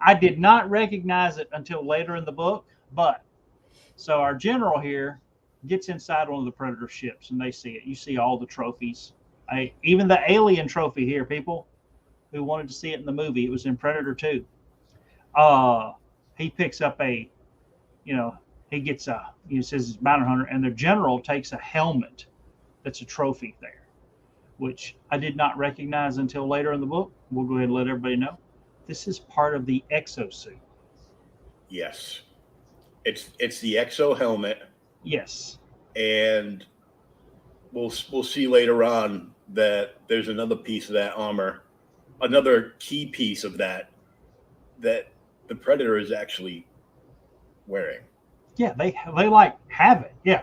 I did not recognize it until later in the book, but so our general here gets inside one of the Predator ships, and they see it. You see all the trophies. Even the alien trophy here, people who wanted to see it in the movie, it was in Predator 2. He picks up he gets says it's bounty hunter, and the general takes a helmet that's a trophy there, which I did not recognize until later in the book. We'll go ahead and let everybody know. This is part of the exosuit. Yes. It's the exo helmet. Yes. And we'll see later on that there's another piece of that armor, another key piece of that the Predator is actually wearing. Yeah, they like have it. Yeah.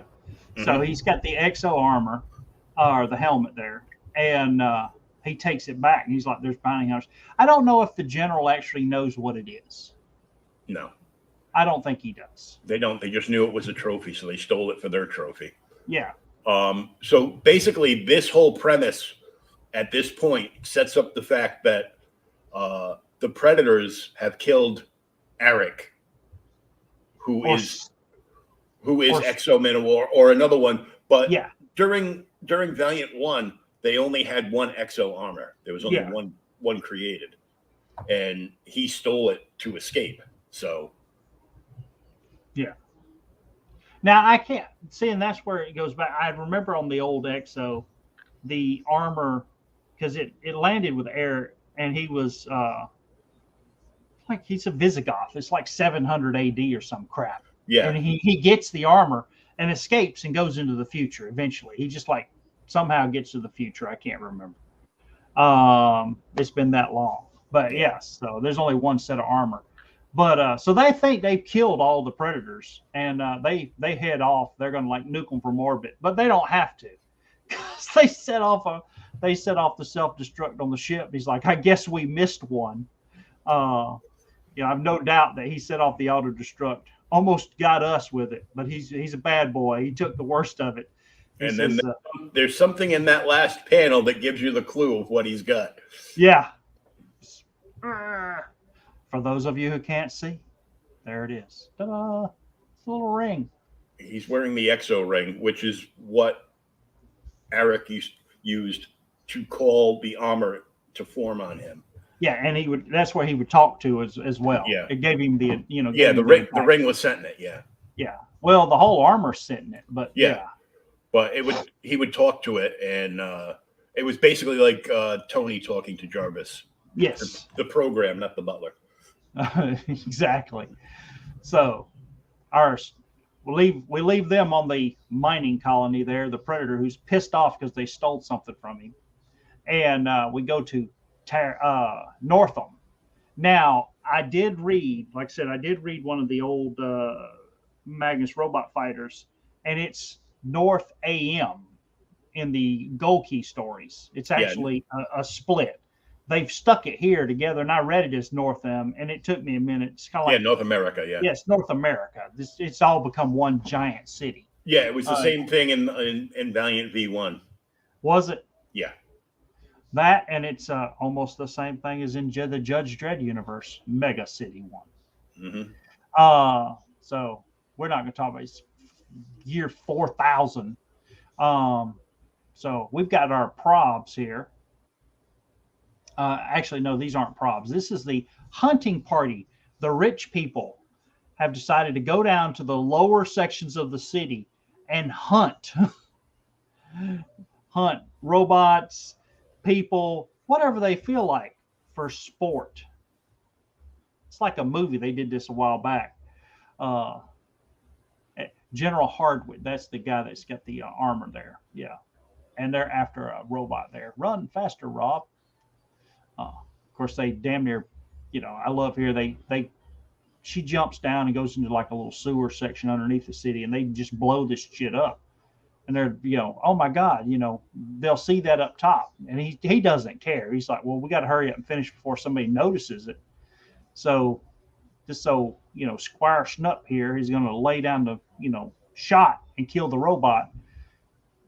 Mm-hmm. So he's got the exo armor, or the helmet there, and he takes it back, and he's like, "There's bounty hunters." I don't know if the general actually knows what it is. No, I don't think he does. They don't. They just knew it was a trophy, so they stole it for their trophy. Yeah. So basically, this whole premise at this point sets up the fact that the Predators have killed Eric, who is Exoman or another one. But yeah, during Valiant 1, they only had one exo armor. There was only one created, and he stole it to escape. So yeah. Now I can't see, and that's where it goes back. I remember on the old exo, the armor, because it landed with Eric, and he was like, he's a Visigoth. It's like 700 AD or some crap. Yeah. And he gets the armor and escapes and goes into the future eventually. He just like somehow gets to the future. I can't remember. It's been that long. But yes, so there's only one set of armor. But so they think they've killed all the Predators, and they head off. They're going to like nuke them from orbit, but they don't have to, because they set off the self-destruct on the ship. He's like, I guess we missed one. I've no doubt that he set off the auto-destruct. Almost got us with it, but he's a bad boy. He took the worst of it. And then there's something in that last panel that gives you the clue of what he's got. Yeah. For those of you who can't see, there it is. Ta-da! It's a little ring. He's wearing the exo ring, which is what Eric used to call the armor to form on him. Yeah, and that's where he would talk to as well. Yeah. It gave him the, the ring was sent in it, yeah. Yeah. Well, the whole armor's sent in it, but yeah. But he would talk to it, and it was basically like Tony talking to Jarvis. Yes. The program, not the butler. Exactly. So we leave them on the mining colony there, the Predator, who's pissed off because they stole something from him. And we go to Northam. Now, I did read one of the old Magnus robot fighters, and it's North AM in the Gold Key stories. It's actually a split. They've stuck it here together, and I read it as Northam, and it took me a minute. It's kind of like North America, yeah. Yes, North America. It's all become one giant city. Yeah, it was the same thing in Valiant V1. Was it? Yeah. That, and it's almost the same thing as in the Judge Dredd universe, Mega City 1. Mm-hmm. So we're not going to talk about it. Year 4000. So we've got our probs here. Actually, no, these aren't probs. This is the hunting party. The rich people have decided to go down to the lower sections of the city and hunt. Hunt robots, people, whatever they feel like, for sport. It's like a movie. They did this a while back. General Hardwood, that's the guy that's got the armor there. Yeah. And they're after a robot there. Run faster, Rob. Of course, they damn near, I love here. She jumps down and goes into like a little sewer section underneath the city, and they just blow this shit up. And they're, oh my God, they'll see that up top, and he doesn't care. He's like, well, we got to hurry up and finish before somebody notices it. So, Squire Schnupp here, he's going to lay down the, shot and kill the robot.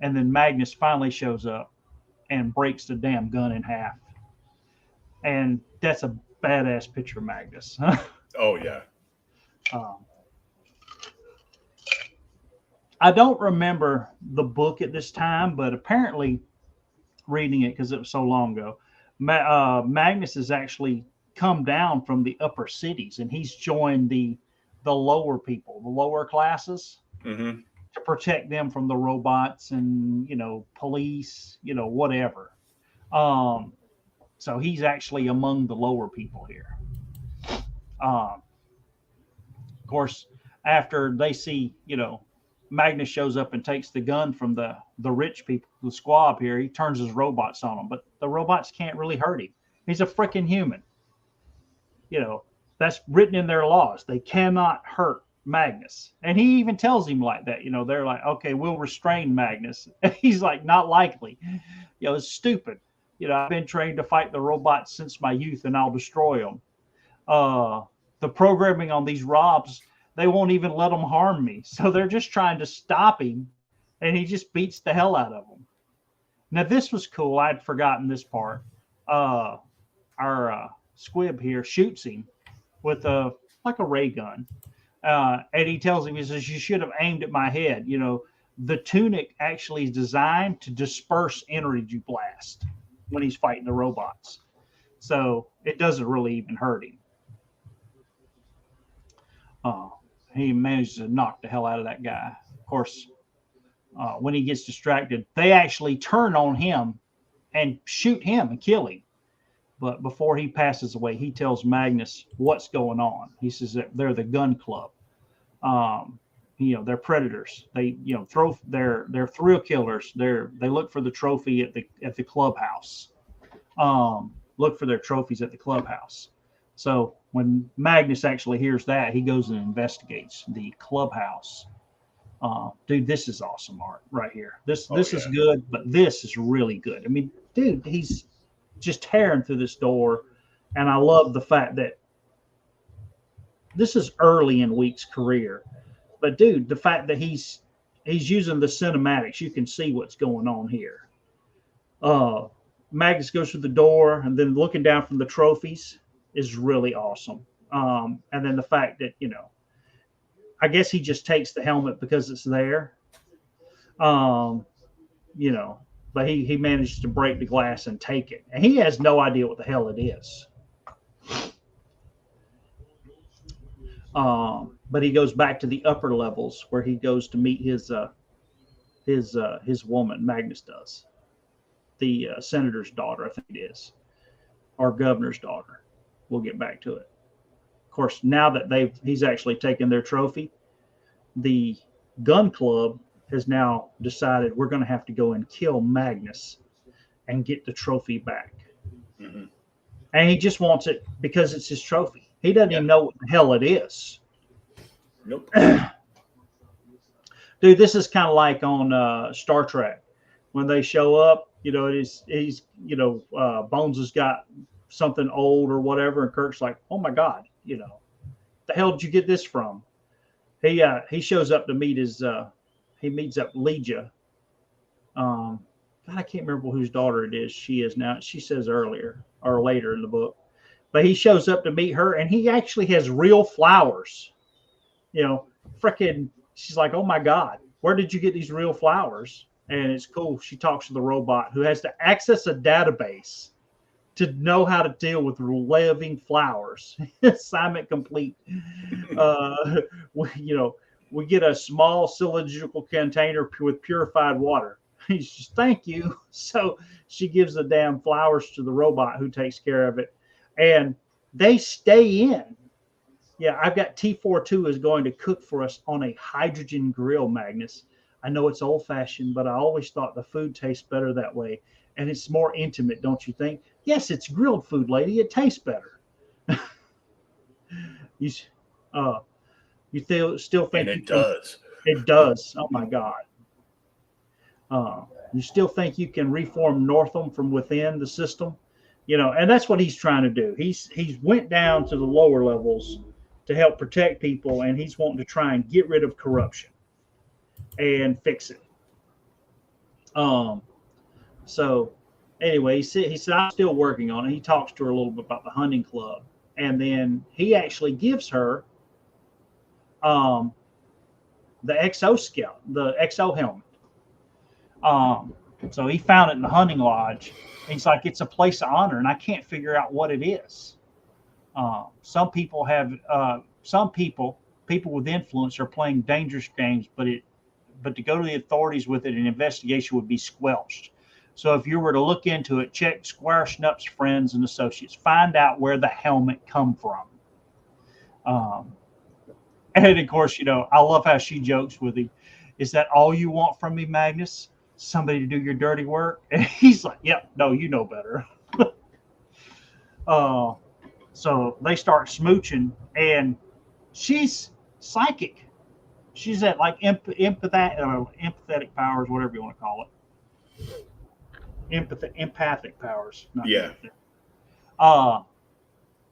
And then Magnus finally shows up, and breaks the damn gun in half. And that's a badass picture of Magnus. Oh yeah. I don't remember the book at this time, but apparently reading it because it was so long ago, Magnus has actually come down from the upper cities and he's joined the lower people, the lower classes, Mm-hmm. to protect them from the robots and police, whatever. So he's actually among the lower people here. Of course, after they see, Magnus shows up and takes the gun from the rich people, the squab here, he turns his robots on them, but the robots can't really hurt him. He's a freaking human. That's written in their laws. They cannot hurt Magnus. And he even tells him like that. They're like, okay, we'll restrain Magnus. And he's like, not likely. It's stupid. I've been trained to fight the robots since my youth and I'll destroy them. The programming on these robs, they won't even let them harm me. So they're just trying to stop him and he just beats the hell out of them. Now, this was cool. I'd forgotten this part. Our squib here shoots him with a ray gun. And he tells him, he says, you should have aimed at my head. The tunic actually is designed to disperse energy blast when he's fighting the robots. So it doesn't really even hurt him. He manages to knock the hell out of that guy. Of course, when he gets distracted, they actually turn on him and shoot him and kill him. But before he passes away, he tells Magnus what's going on. He says that they're the gun club. They're predators. They, they're thrill killers. They look for the trophy at the clubhouse. Look for their trophies at the clubhouse. So when Magnus actually hears that, he goes and investigates the clubhouse. Dude, this is awesome art right here. This is good, but this is really good. I mean, dude, he's just tearing through this door, and I love the fact that this is early in Week's career. But dude, the fact that he's using the cinematics, you can see what's going on here. Magnus goes through the door, and then looking down from the trophies is really awesome. And then the fact that, I guess he just takes the helmet because it's there. But he managed to break the glass and take it. And he has no idea what the hell it is. But he goes back to the upper levels where he goes to meet his woman, Magnus does. The senator's daughter, I think it is. Or governor's daughter. We'll get back to it. Of course, now that he's actually taken their trophy, the gun club has now decided we're going to have to go and kill Magnus and get the trophy back. Mm-hmm. And he just wants it because it's his trophy. He doesn't even know what the hell it is. Nope. Dude, this is kind of like on Star Trek. When they show up, Bones has got something old or whatever, and Kirk's like, oh my God, the hell did you get this from? He shows up to meet he meets up Legia. God, I can't remember whose daughter it is. She is now. She says earlier or later in the book, but he shows up to meet her, and he actually has real flowers. Freaking. She's like, oh my God, where did you get these real flowers? And it's cool. She talks to the robot who has to access a database to know how to deal with living flowers. Assignment complete. We get a small cylindrical container with purified water. He says, thank you. So she gives the damn flowers to the robot who takes care of it. And they stay in. Yeah, I've got T42 is going to cook for us on a hydrogen grill, Magnus. I know it's old-fashioned, but I always thought the food tastes better that way. And it's more intimate, don't you think? Yes, it's grilled food, lady. It tastes better. You still think... And it does. It does. Oh, my God. You still think you can reform Northam from within the system? And that's what he's trying to do. He's went down to the lower levels to help protect people, and he's wanting to try and get rid of corruption and fix it. So Anyway, he said, I'm still working on it. He talks to her a little bit about the hunting club. And then he actually gives her the the XO helmet. So he found it in the hunting lodge. He's like, it's a place of honor, and I can't figure out what it is. Some people with influence are playing dangerous games, but to go to the authorities with it, an investigation would be squelched. So if you were to look into it, check Squire Schnupp's friends and associates, find out where the helmet come from. And of course, I love how she jokes with him. Is that all you want from me, Magnus? Somebody to do your dirty work? And he's like, yep, no, you know better. So they start smooching, and she's psychic. She's at like empathetic powers, whatever you want to call it. Empathic powers. Yeah.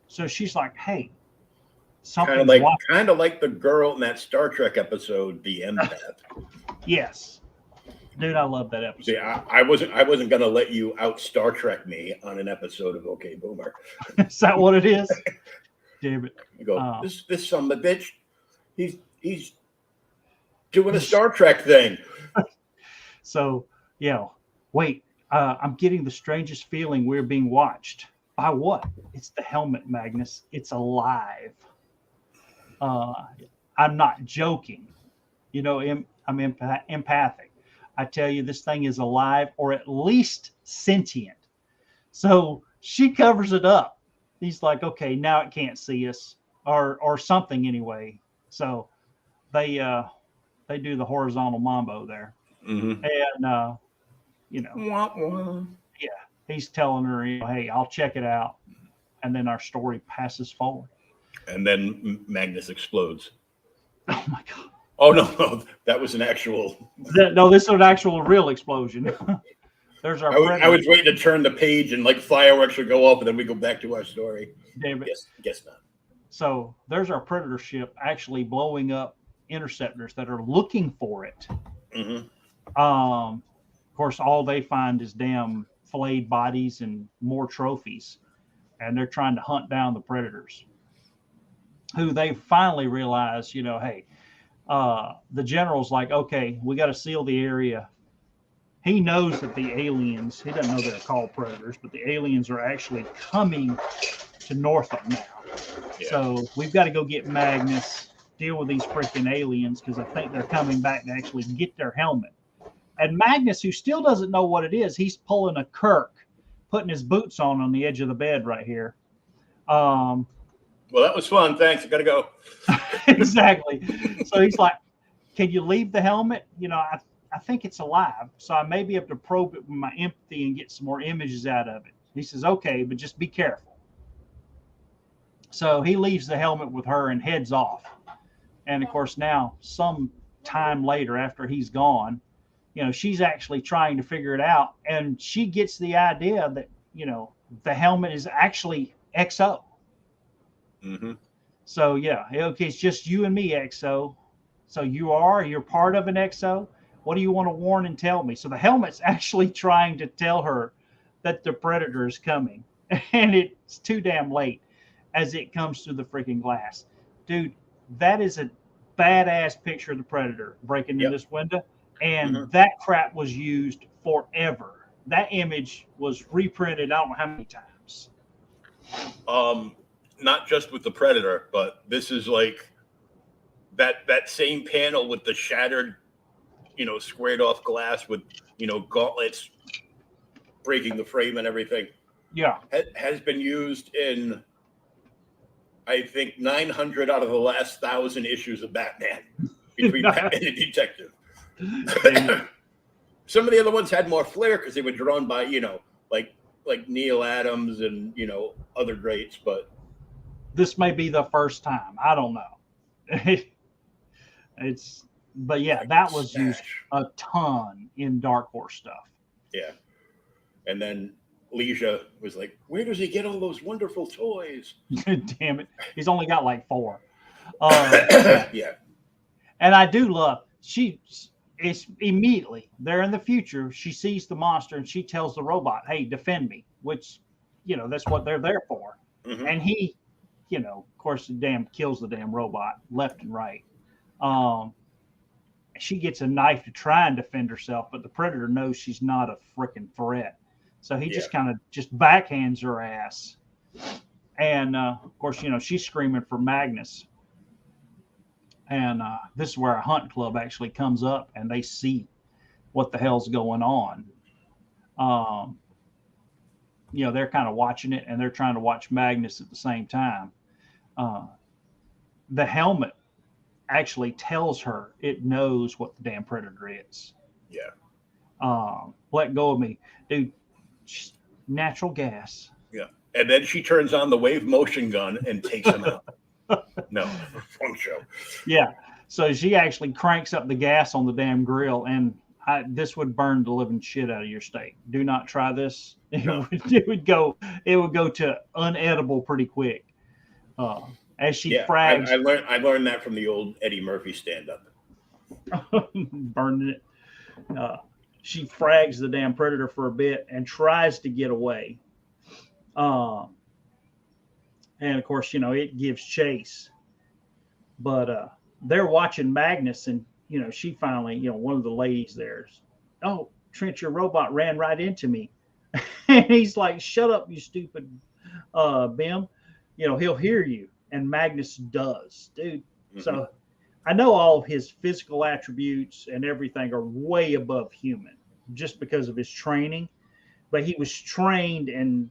So she's like, hey, kind of like the girl in that Star Trek episode, The Empath. Yes. Dude, I love that episode. See, I wasn't gonna let you out Star Trek me on an episode of OK Boomer. Is that what it is? Damn it. You go, this son of a bitch, he's doing a Star Trek thing. So, wait, I'm getting the strangest feeling we're being watched. By what? It's the helmet, Magnus. It's alive. I'm not joking. I'm empathic. I tell you, this thing is alive, or at least sentient. So she covers it up. He's like, okay, now it can't see us, or something anyway. So they do the horizontal mambo there, and yeah, he's telling her, hey, I'll check it out, and then our story passes forward. And then Magnus explodes. Oh my God. Oh no, that was an actual. No, this is an actual real explosion. There's our. I was waiting to turn the page and like fireworks would go off, and then we go back to our story. David. Guess not. So there's our Predator ship actually blowing up interceptors that are looking for it. Mm-hmm. Of course, all they find is damn filleted bodies and more trophies, and they're trying to hunt down the Predators, who they finally realize, hey. The general's like, okay, we got to seal the area. He knows that the aliens, he doesn't know they're called Predators, but the aliens are actually coming to Norfolk now. Yeah. So we've got to go get Magnus, deal with these freaking aliens, because I think they're coming back to actually get their helmet. And Magnus, who still doesn't know what it is, he's pulling a Kirk, putting his boots on the edge of the bed right here. Well, that was fun. Thanks. I got to go. Exactly. So he's like, can you leave the helmet? I think it's alive. So I may be able to probe it with my empathy and get some more images out of it. He says, okay, but just be careful. So he leaves the helmet with her and heads off. And of course, now some time later after he's gone, she's actually trying to figure it out. And she gets the idea that, the helmet is actually XO. Mm-hmm. So okay, it's just you and me, XO. So you're part of an XO. What do you want to warn and tell me? So the helmet's actually trying to tell her that the Predator is coming, and it's too damn late as it comes through the freaking glass. Dude, that is a badass picture of the Predator breaking in this window, and that crap was used forever. That image was reprinted I don't know how many times. Not just with the Predator, but this is like that same panel with the shattered, squared off glass with, gauntlets breaking the frame and everything. Yeah. Has been used in, I think, 900 out of the last 1,000 issues of Batman between Batman and Detective. Some of the other ones had more flair because they were drawn by, like Neil Adams and, other greats, but this may be the first time. I don't know. But that was used a ton in Dark Horse stuff. Yeah. And then Leisha was like, where does he get all those wonderful toys? Damn it. He's only got like 4. Yeah. And I do love, it's immediately there in the future. She sees the monster and she tells the robot, "Hey, defend me," which, that's what they're there for. Mhm. And he, of course, kills the damn robot left and right. Um, she gets a knife to try and defend herself, but the predator knows she's not a freaking threat. So he just kind of just backhands her ass. And of course, she's screaming for Magnus. And this is where a hunt club actually comes up and they see what the hell's going on. They're kind of watching it and they're trying to watch Magnus at the same time. The helmet actually tells her it knows what the damn predator is. Yeah. Let go of me, dude. Natural gas. Yeah. And then she turns on the wave motion gun and takes him out. No, fun show. Yeah. So she actually cranks up the gas on the damn grill, and this would burn the living shit out of your steak. Do not try this. No. It would go to unedible pretty quick. As she frags. I learned that from the old Eddie Murphy stand-up. Burning it. She frags the damn predator for a bit and tries to get away. And of course, it gives chase. But they're watching Magnus, and she finally, one of the ladies there's, "Oh, Trent, your robot ran right into me." And he's like, "Shut up, you stupid Bim. He'll hear you." And Magnus does, dude. Mm-hmm. So I know all of his physical attributes and everything are way above human just because of his training. But he was trained and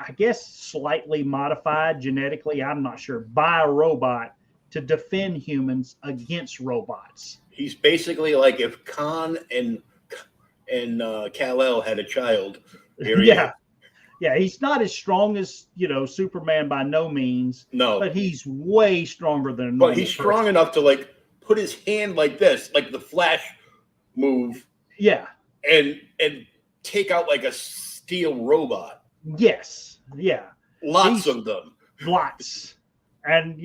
I guess slightly modified genetically, I'm not sure, by a robot to defend humans against robots. He's basically like if Khan and Kal-El had a child. Yeah, he's not as strong as, Superman by no means. No. But he's way stronger than a normal But he's strong enough to like put his hand like this, like the Flash move. Yeah. And take out like a steel robot. Yes. Yeah. Lots of them. Lots. And,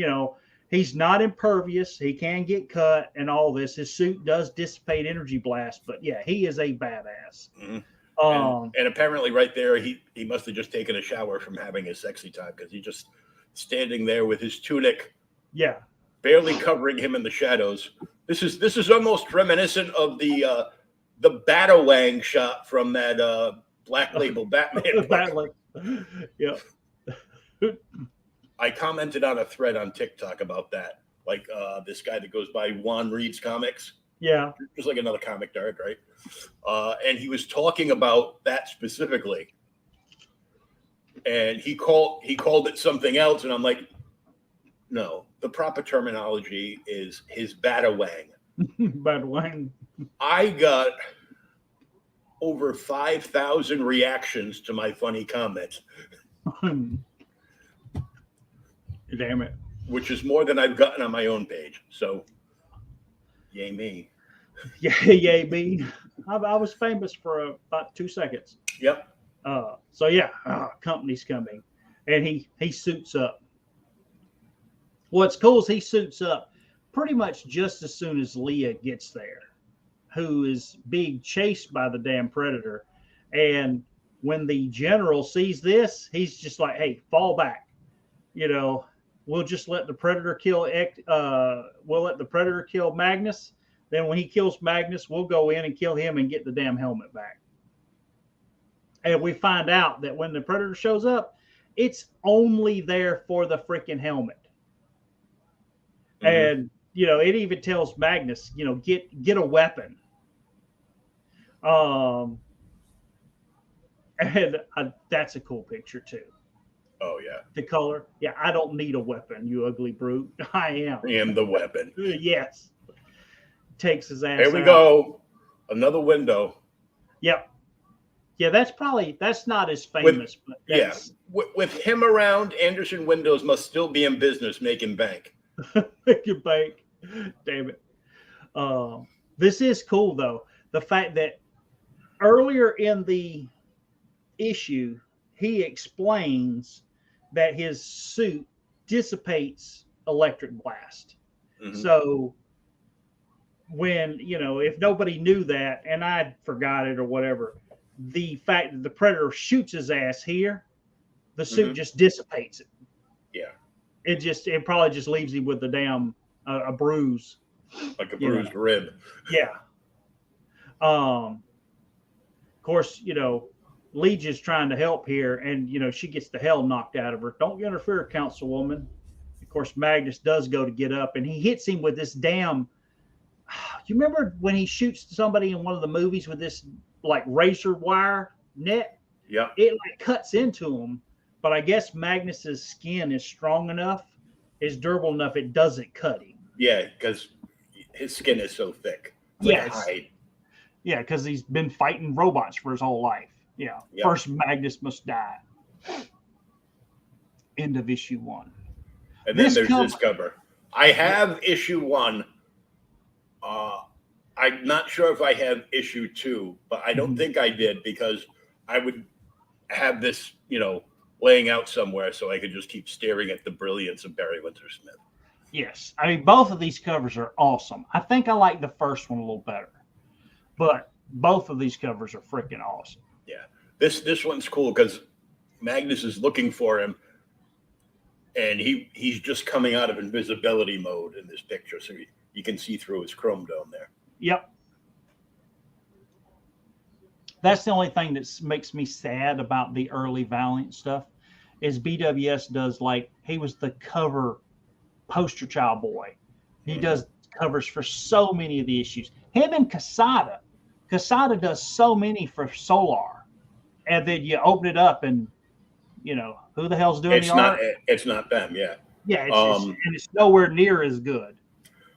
he's not impervious. He can get cut and all this. His suit does dissipate energy blast, but yeah, he is a badass. Mm-hmm. And apparently right there, he must have just taken a shower from having his sexy time because he's just standing there with his tunic. Yeah. Barely covering him in the shadows. This is almost reminiscent of the Batawang shot from that Black Label Batman. Yeah. I commented on a thread on TikTok about that. Like this guy that goes by Juan Reed's Comics. Yeah. Just like another comic nerd, right? And he was talking about that specifically. And he called it something else. And I'm like, no, the proper terminology is his Batawang. Batawang. I got over 5,000 reactions to my funny comments. Damn it. Which is more than I've gotten on my own page. So, yay me. Yeah, yay me. I was famous for about 2 seconds. Yep. So yeah, company's coming. And he suits up. What's cool is he suits up pretty much just as soon as Leah gets there, who is being chased by the damn predator. And when the general sees this, he's just like, "Hey, fall back. We'll just let the predator kill Magnus. Then when he kills Magnus, we'll go in and kill him and get the damn helmet back." And we find out that when the predator shows up, it's only there for the freaking helmet. Mm-hmm. And it even tells Magnus, get a weapon. And that's a cool picture too. Oh, yeah. The color. Yeah, I don't need a weapon, you ugly brute. I am the weapon. Yes. Takes his ass There we go. Another window. Yep. Yeah, that's not as famous. With him around, Anderson Windows must still be in business making bank. Making bank. Damn it. This is cool, though. The fact that earlier in the issue, he explains that his suit dissipates electric blast. Mm-hmm. So when, if nobody knew that and I forgot it or whatever, the fact that the Predator shoots his ass here, the suit just dissipates it. Yeah. It probably just leaves him with the damn a bruise, like a bruised rib. Yeah. Of course, Legion's trying to help here, and she gets the hell knocked out of her. Don't interfere, Councilwoman. Of course, Magnus does go to get up, and he hits him with this damn. You remember when he shoots somebody in one of the movies with this like razor wire net? Yeah. It like cuts into him, but I guess Magnus's skin is strong enough, is durable enough, it doesn't cut him. Yeah, because his skin is so thick. Yes. Yeah, because he's been fighting robots for his whole life. Yeah. Yep. First, Magnus must die. End of issue 1. And then there's this cover. I have issue 1. I'm not sure if I have issue 2, but I don't think I did because I would have this, laying out somewhere so I could just keep staring at the brilliance of Barry Windsor Smith. Yes. I mean, both of these covers are awesome. I think I like the first one a little better, but both of these covers are freaking awesome. Yeah. This one's cool because Magnus is looking for him, and he's just coming out of invisibility mode in this picture, so you can see through his chrome dome there. Yep. That's the only thing that makes me sad about the early Valiant stuff is BWS does he was the cover poster child boy. He does covers for so many of the issues. Him and Casada. Casada does so many for Solar. And then you open it up and, who the hell's doing the art? It's not them, yeah. Yeah, it's nowhere near as good.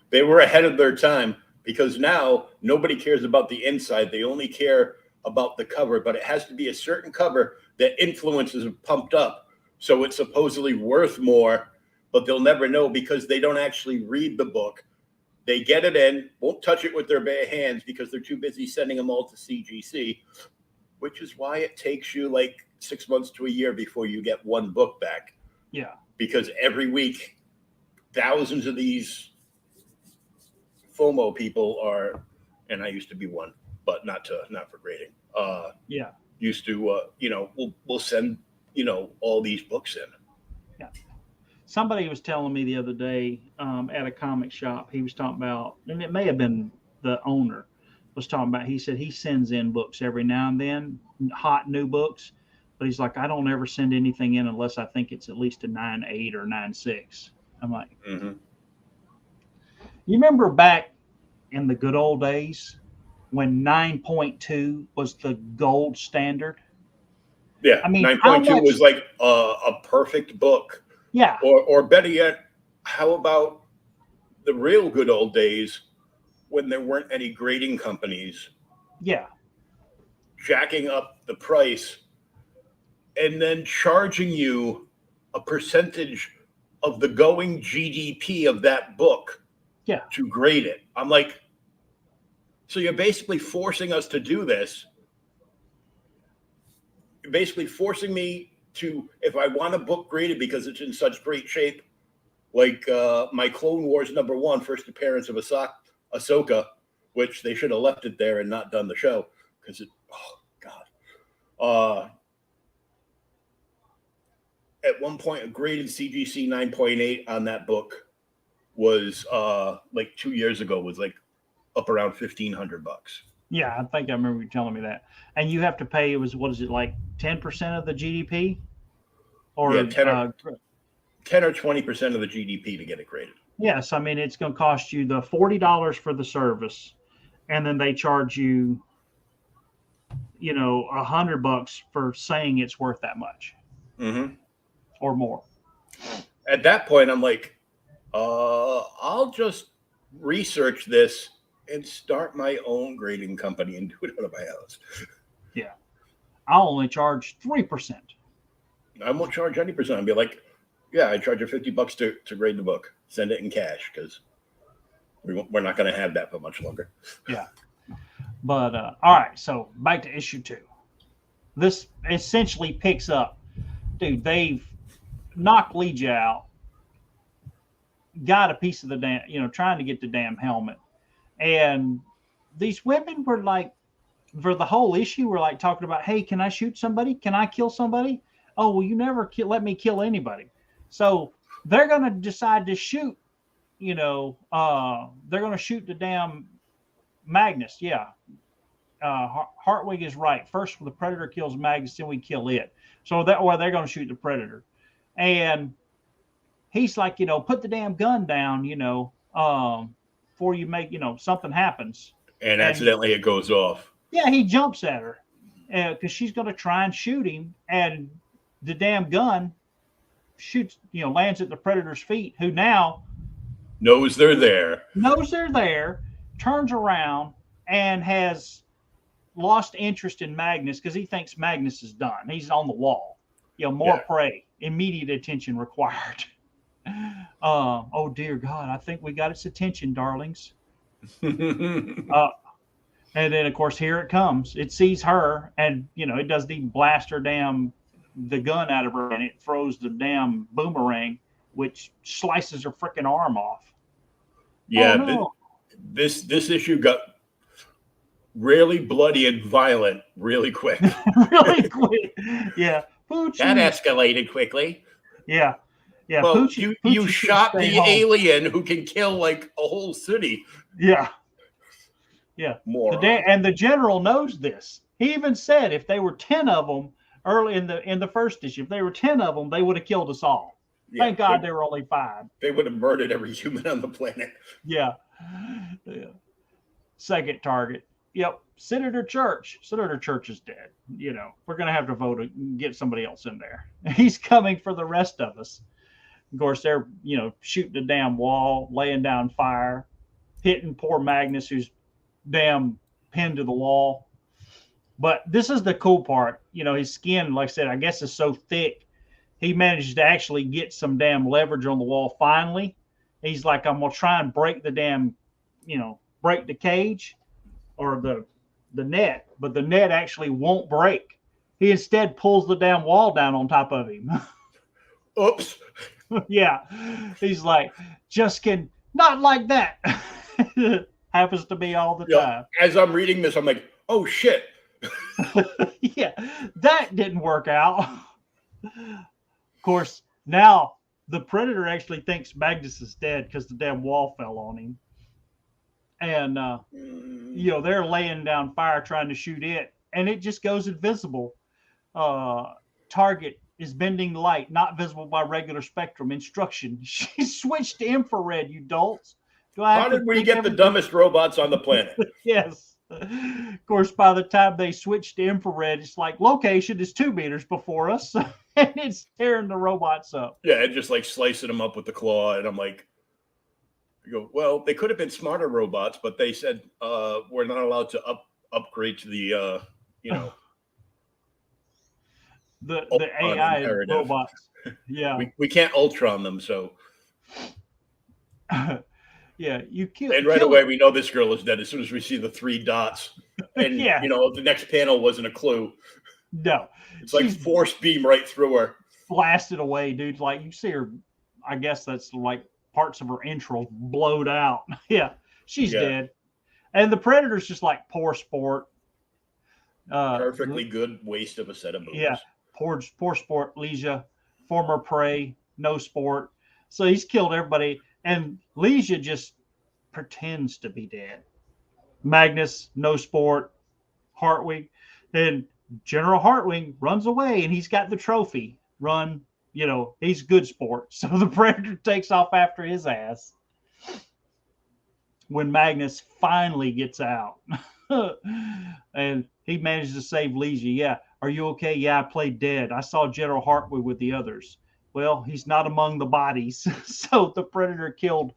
They were ahead of their time because now nobody cares about the inside. They only care about the cover, but it has to be a certain cover that influences have pumped up. So it's supposedly worth more, but they'll never know because they don't actually read the book. They get it in, won't touch it with their bare hands because they're too busy sending them all to CGC, which is why it takes you 6 months to a year before you get one book back. Yeah. Because every week, thousands of these FOMO people are, and I used to be one, but not for grading. Yeah. Used to, we'll send, all these books in. Yeah. Somebody was telling me the other day at a comic shop, he was talking about, and it may have been the owner, was talking about, he said he sends in books every now and then, hot new books, but he's like, I don't ever send anything in unless I think it's at least a 9.8 or 9.6. I'm like, You remember back in the good old days when 9.2 was the gold standard? Yeah, I mean, 9.2 was like a perfect book. Yeah. Or better yet, how about the real good old days when there weren't any grading companies? Yeah. Jacking up the price and then charging you a percentage of the going GDP of that book to grade it. I'm like, so you're basically forcing us to do this. You're basically forcing me to, if I want a book graded because it's in such great shape, like my Clone Wars #1, first appearance of Ahsoka, which they should have left it there and not done the show because at one point, a graded CGC 9.8 on that book was 2 years ago was up around $1,500. Yeah, I think I remember you telling me that. And you have to pay, it was, 10% of the GDP? Or 10 or 20% of the GDP to get it graded. Yes, I mean, it's going to cost you the $40 for the service, and then they charge you, $100 for saying it's worth that much. Or more. At that point, I'm like, I'll just research this and start my own grading company and do it out of my house. Yeah. I'll only charge 3%. I won't charge any percent. I'll be like, yeah, I charge you $50 to grade the book. Send it in cash because we're not going to have that for much longer. Yeah. But, all right. So back to issue 2. This essentially picks up. Dude, they've knocked Legia out, got a piece of the damn, trying to get the damn helmet. And these women were like, for the whole issue, we're like talking about, hey, can I shoot somebody? Can I kill somebody? Oh, well, you never let me kill anybody. So they're going to decide to shoot, they're going to shoot the damn Magnus. Yeah. Hartwig is right. First, the predator kills Magnus, then we kill it. So that way they're going to shoot the predator. And he's like, put the damn gun down, before you make, something happens. And accidentally it goes off. Yeah, he jumps at her because she's going to try and shoot him. And the damn gun shoots, lands at the predator's feet, who now knows they're there, turns around and has lost interest in Magnus because he thinks Magnus is done. He's on the wall. More prey, immediate attention required. Oh dear God, I think we got its attention, darlings. And then of course here it comes. It sees her, and it doesn't even blast her the gun out of her, and it throws the damn boomerang, which slices her freaking arm off. Yeah, oh, no. this issue got really bloody and violent really quick. Really quick. Yeah. Poochie. That escalated quickly. Yeah. Yeah. Well, Poochie, you shot the home. alien who can kill like a whole city. Yeah. Yeah. Moron. And the general knows this. He even said if they were 10 of them early in the first issue, if they were 10 of them, they would have killed us all. Yeah, thank God there were only 5. They would have murdered every human on the planet. Yeah. Second target. Yep. Senator Church. Senator Church is dead. We're going to have to vote and get somebody else in there. He's coming for the rest of us. Of course, they're, shooting the damn wall, laying down fire, hitting poor Magnus, who's damn pinned to the wall. But this is the cool part. His skin, like I said, I guess is so thick. He managed to actually get some damn leverage on the wall finally. He's like, I'm going to try and break the damn, break the cage or the net. But the net actually won't break. He instead pulls the damn wall down on top of him. Oops. Yeah. He's like, just kidding. Not like that. Happens to be all the time. As I'm reading this, I'm like, oh, shit. Yeah, that didn't work out. Of course, now the predator actually thinks Magnus is dead because the damn wall fell on him. And, they're laying down fire trying to shoot it. And it just goes invisible. Target is bending light, not visible by regular spectrum. Instruction. She switched to infrared, you dolts. How did we get the dumbest robots on the planet? Yes. Of course, by the time they switch to infrared, it's like location is 2 meters before us, and it's tearing the robots up. Yeah, and just like slicing them up with the claw. And I'm like, well, they could have been smarter robots, but they said we're not allowed to upgrade to the, the AI robots. Yeah, we can't Ultron them, so. Yeah, you kill. And right away, we know this girl is dead as soon as we see the 3 dots. And, the next panel wasn't a clue. No. It's like force beam right through her. Blasted away, dude. Like, you see her, I guess that's like parts of her entrails blowed out. Yeah, she's dead. And the Predator's just like, poor sport. Perfectly good waste of a set of moves. Yeah, poor sport, Leisha. Former prey, no sport. So he's killed everybody. And Leisha just pretends to be dead. Magnus, no sport. Hartwig. Then General Hartwig runs away, and he's got the trophy. He's good sport. So the Predator takes off after his ass. When Magnus finally gets out. And he manages to save Leisha. Yeah. Are you okay? Yeah, I played dead. I saw General Hartwig with the others. Well, he's not among the bodies. So the Predator killed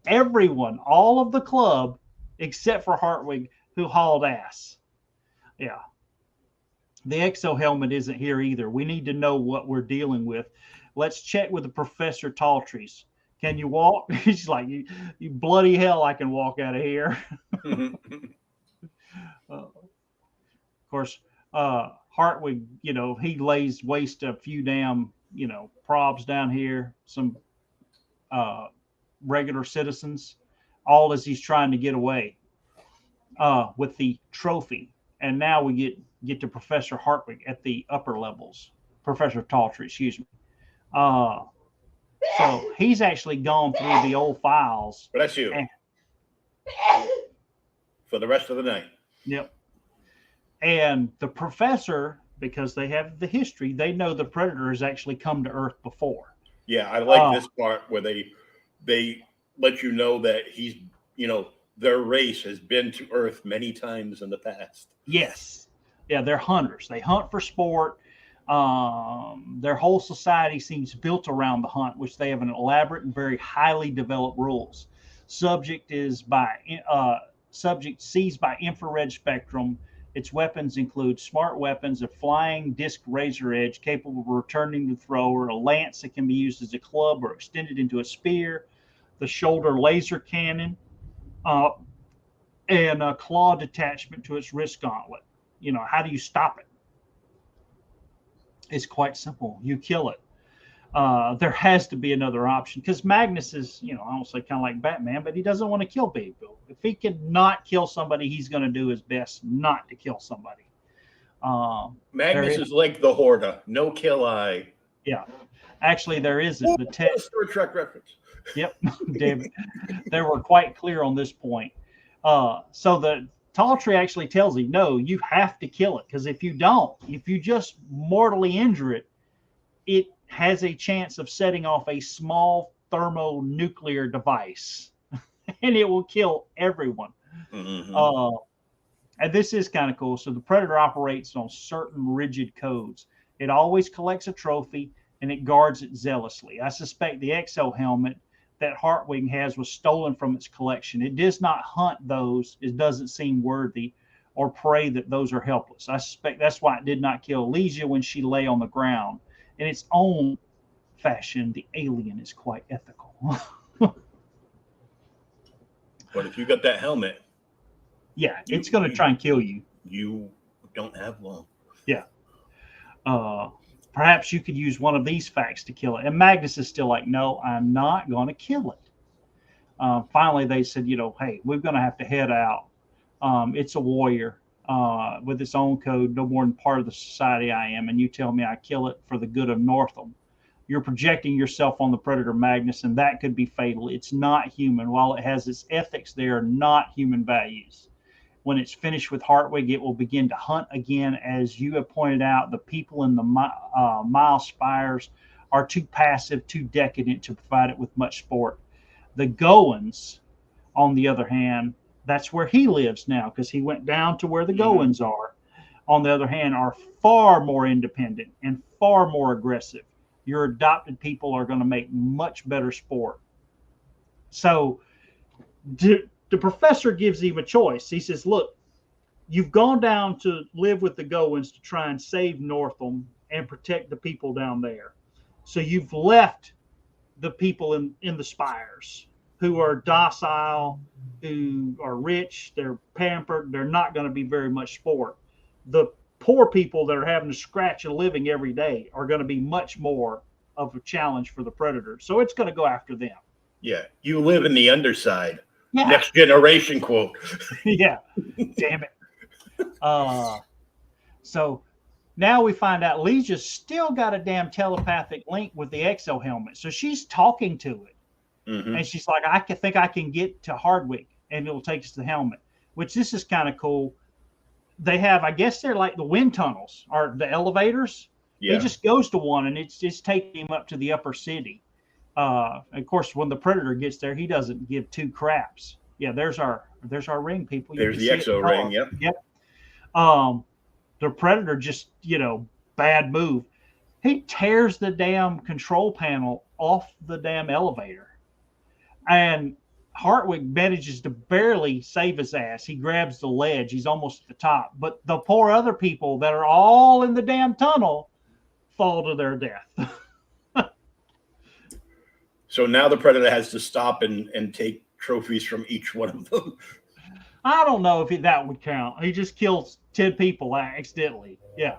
everyone, all of the club, except for Hartwig, who hauled ass. Yeah. The exo helmet isn't here either. We need to know what we're dealing with. Let's check with the Professor Taltrees. Can you walk? He's like, you bloody hell, I can walk out of here. Of course, Hartwig, he lays waste to a few damn, probs down here, some regular citizens, all as he's trying to get away. with the trophy. And now we get to Professor Hartwig at the upper levels. Professor Taltrey, excuse me. So he's actually gone through the old files. Bless you. For the rest of the night. Yep. And the professor, because they have the history, they know the Predator has actually come to Earth before. Yeah, I like this part where they let you know that he's, their race has been to Earth many times in the past. Yes. Yeah, they're hunters. They hunt for sport. Their whole society seems built around the hunt, which they have an elaborate and very highly developed rules. Subject sees by infrared spectrum. Its weapons include smart weapons, a flying disc razor edge capable of returning the thrower, a lance that can be used as a club or extended into a spear, the shoulder laser cannon, and a claw detachment to its wrist gauntlet. How do you stop it? It's quite simple. You kill it. There has to be another option because Magnus is, I don't say kind of like Batman, but he doesn't want to kill people. If he can not kill somebody, he's going to do his best not to kill somebody. Magnus is like the Horda, no kill eye. Yeah, actually, there is a Star Trek reference. Yep, David, they were quite clear on this point. So the Taltrey actually tells him, no, you have to kill it because if you don't, if you just mortally injure it, it has a chance of setting off a small thermonuclear device and it will kill everyone. Mm-hmm. And this is kind of cool. So the Predator operates on certain rigid codes. It always collects a trophy and it guards it zealously. I suspect the exo helmet that Hartwig has was stolen from its collection. It does not hunt those. It doesn't seem worthy or pray that those are helpless. I suspect that's why it did not kill Lesia when she lay on the ground. In its own fashion, the alien is quite ethical. But if you got that helmet, yeah, it's going to try and kill you. You don't have long. Yeah. Perhaps you could use one of these facts to kill it. And Magnus is still like, no, I'm not going to kill it. Finally, they said, hey, we're going to have to head out. It's a warrior. With its own code, no more than part of the society I am, and you tell me I kill it for the good of Northam. You're projecting yourself on the Predator, Magnus, and that could be fatal. It's not human. While it has its ethics, they are not human values. When it's finished with Hartwig, it will begin to hunt again. As you have pointed out, the people in the mile spires are too passive, too decadent to provide it with much sport. The Goans, on the other hand, that's where he lives now because he went down to where the Goans are. On the other hand, are far more independent and far more aggressive. Your adopted people are going to make much better sport. So the professor gives him a choice. He says, look, you've gone down to live with the Goans to try and save Northam and protect the people down there. So you've left the people in the spires who are docile, who are rich, they're pampered, they're not going to be very much sport. The poor people that are having to scratch a living every day are going to be much more of a challenge for the Predator. So it's going to go after them. Yeah, you live in the underside. Yeah. Next generation quote. Yeah, damn it. So now we find out Lesia's still got a damn telepathic link with the exo helmet. So she's talking to it. Mm-hmm. And she's like, I think I can get to Hardwick and it'll take us to the helmet, which this is kind of cool. They have, I guess they're like the wind tunnels or the elevators. Yeah. He just goes to one and it's just taking him up to the upper city. Of course, when the Predator gets there, he doesn't give two craps. Yeah, there's our ring, people. There's the exo ring. Yep. Yep. The Predator just, bad move. He tears the damn control panel off the damn elevator. And Hartwig manages to barely save his ass. He grabs the ledge. He's almost at the top. But the poor other people that are all in the damn tunnel fall to their death. So now the Predator has to stop and take trophies from each one of them. I don't know if that would count. He just kills 10 people accidentally. Yeah.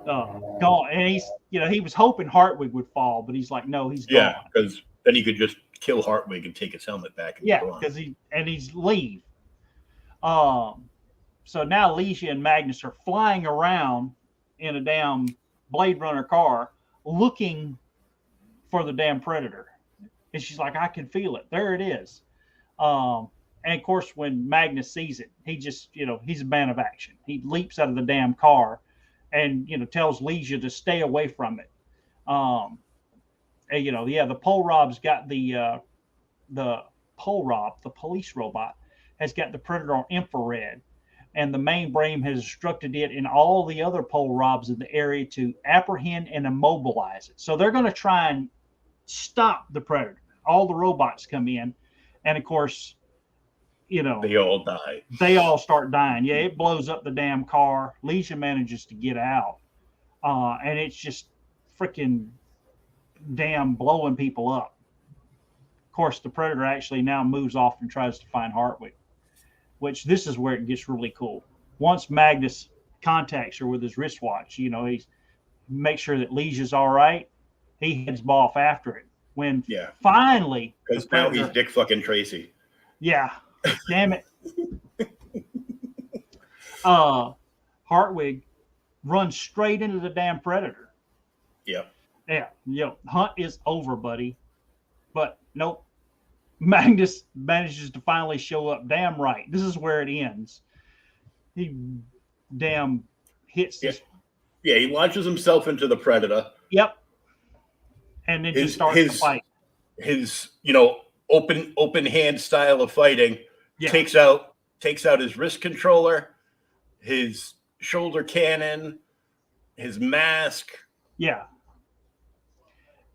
Gone. And he's, he was hoping Hartwig would fall, but he's like, no, he's gone. Yeah, because then he could just kill Hartwig and take his helmet back. And yeah, because he's leave. So now Leisha and Magnus are flying around in a damn Blade Runner car looking for the damn predator. And she's like, I can feel it. There it is. And of course, when Magnus sees it, he just, he's a man of action. He leaps out of the damn car and, tells Leisha to stay away from it. And, the pole rob's got the pole rob, the police robot, has got the predator on infrared. And the main brain has instructed it and all the other pole robs in the area to apprehend and immobilize it. So they're going to try and stop the predator. All the robots come in. And of course, they all die. They all start dying. Yeah, it blows up the damn car. Leisha manages to get out. And it's just freaking damn blowing people up. Of course, the predator actually now moves off and tries to find Hartwig, which this is where it gets really cool. Once Magnus contacts her with his wristwatch, he makes sure that Leisha's all right. He heads off after it. When finally, because now he's Dick fucking Tracy. Yeah, damn it. Hartwig runs straight into the damn predator. Yep. Yeah. Hunt is over, buddy. But nope. Magnus manages to finally show up. Damn right. This is where it ends. He damn hits this. Yeah, he launches himself into the predator. Yep. And then just starts to fight. His, open hand style of fighting takes out his wrist controller, his shoulder cannon, his mask. Yeah.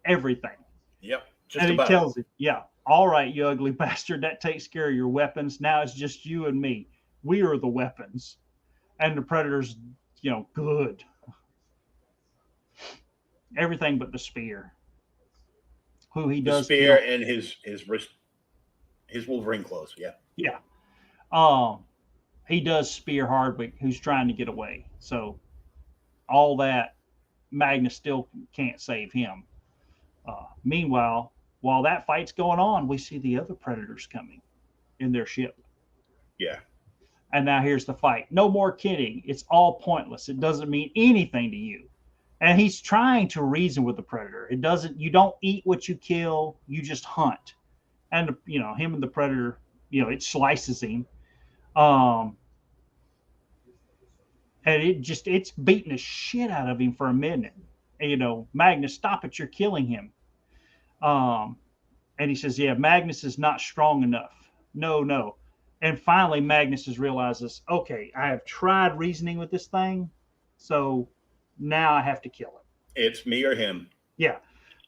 Everything. Yep. And he tells it, all right, you ugly bastard, that takes care of your weapons. Now it's just you and me. We are the weapons. And the predator's, good. Everything but the spear. Who he does. The spear and his wrist, his Wolverine clothes, Yeah. He does spear Hardwick, who's trying to get away. So all that, Magnus still can't save him. Meanwhile, while that fight's going on, we see the other predators coming in their ship. Yeah. And now here's the fight. No more kidding. It's all pointless. It doesn't mean anything to you. And he's trying to reason with the predator. You don't eat what you kill, you just hunt. And, him and the predator, it slices him. And it's beating the shit out of him for a minute. Magnus, stop it, you're killing him. And he says, Magnus is not strong enough. No. And finally, Magnus realizes, okay, I have tried reasoning with this thing, so now I have to kill it. It's me or him. Yeah,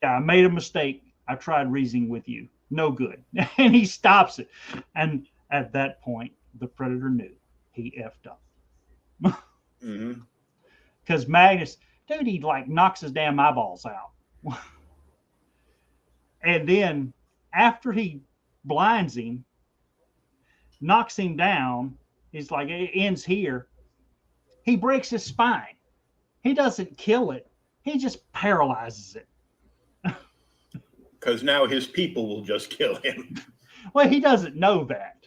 I made a mistake. I tried reasoning with you. No good. And he stops it. And at that point, the predator knew he effed up. Because Magnus, dude, he knocks his damn eyeballs out. And then after he blinds him, knocks him down, he's like, it ends here. He breaks his spine. He doesn't kill it. He just paralyzes it. Because now his people will just kill him. Well, he doesn't know that.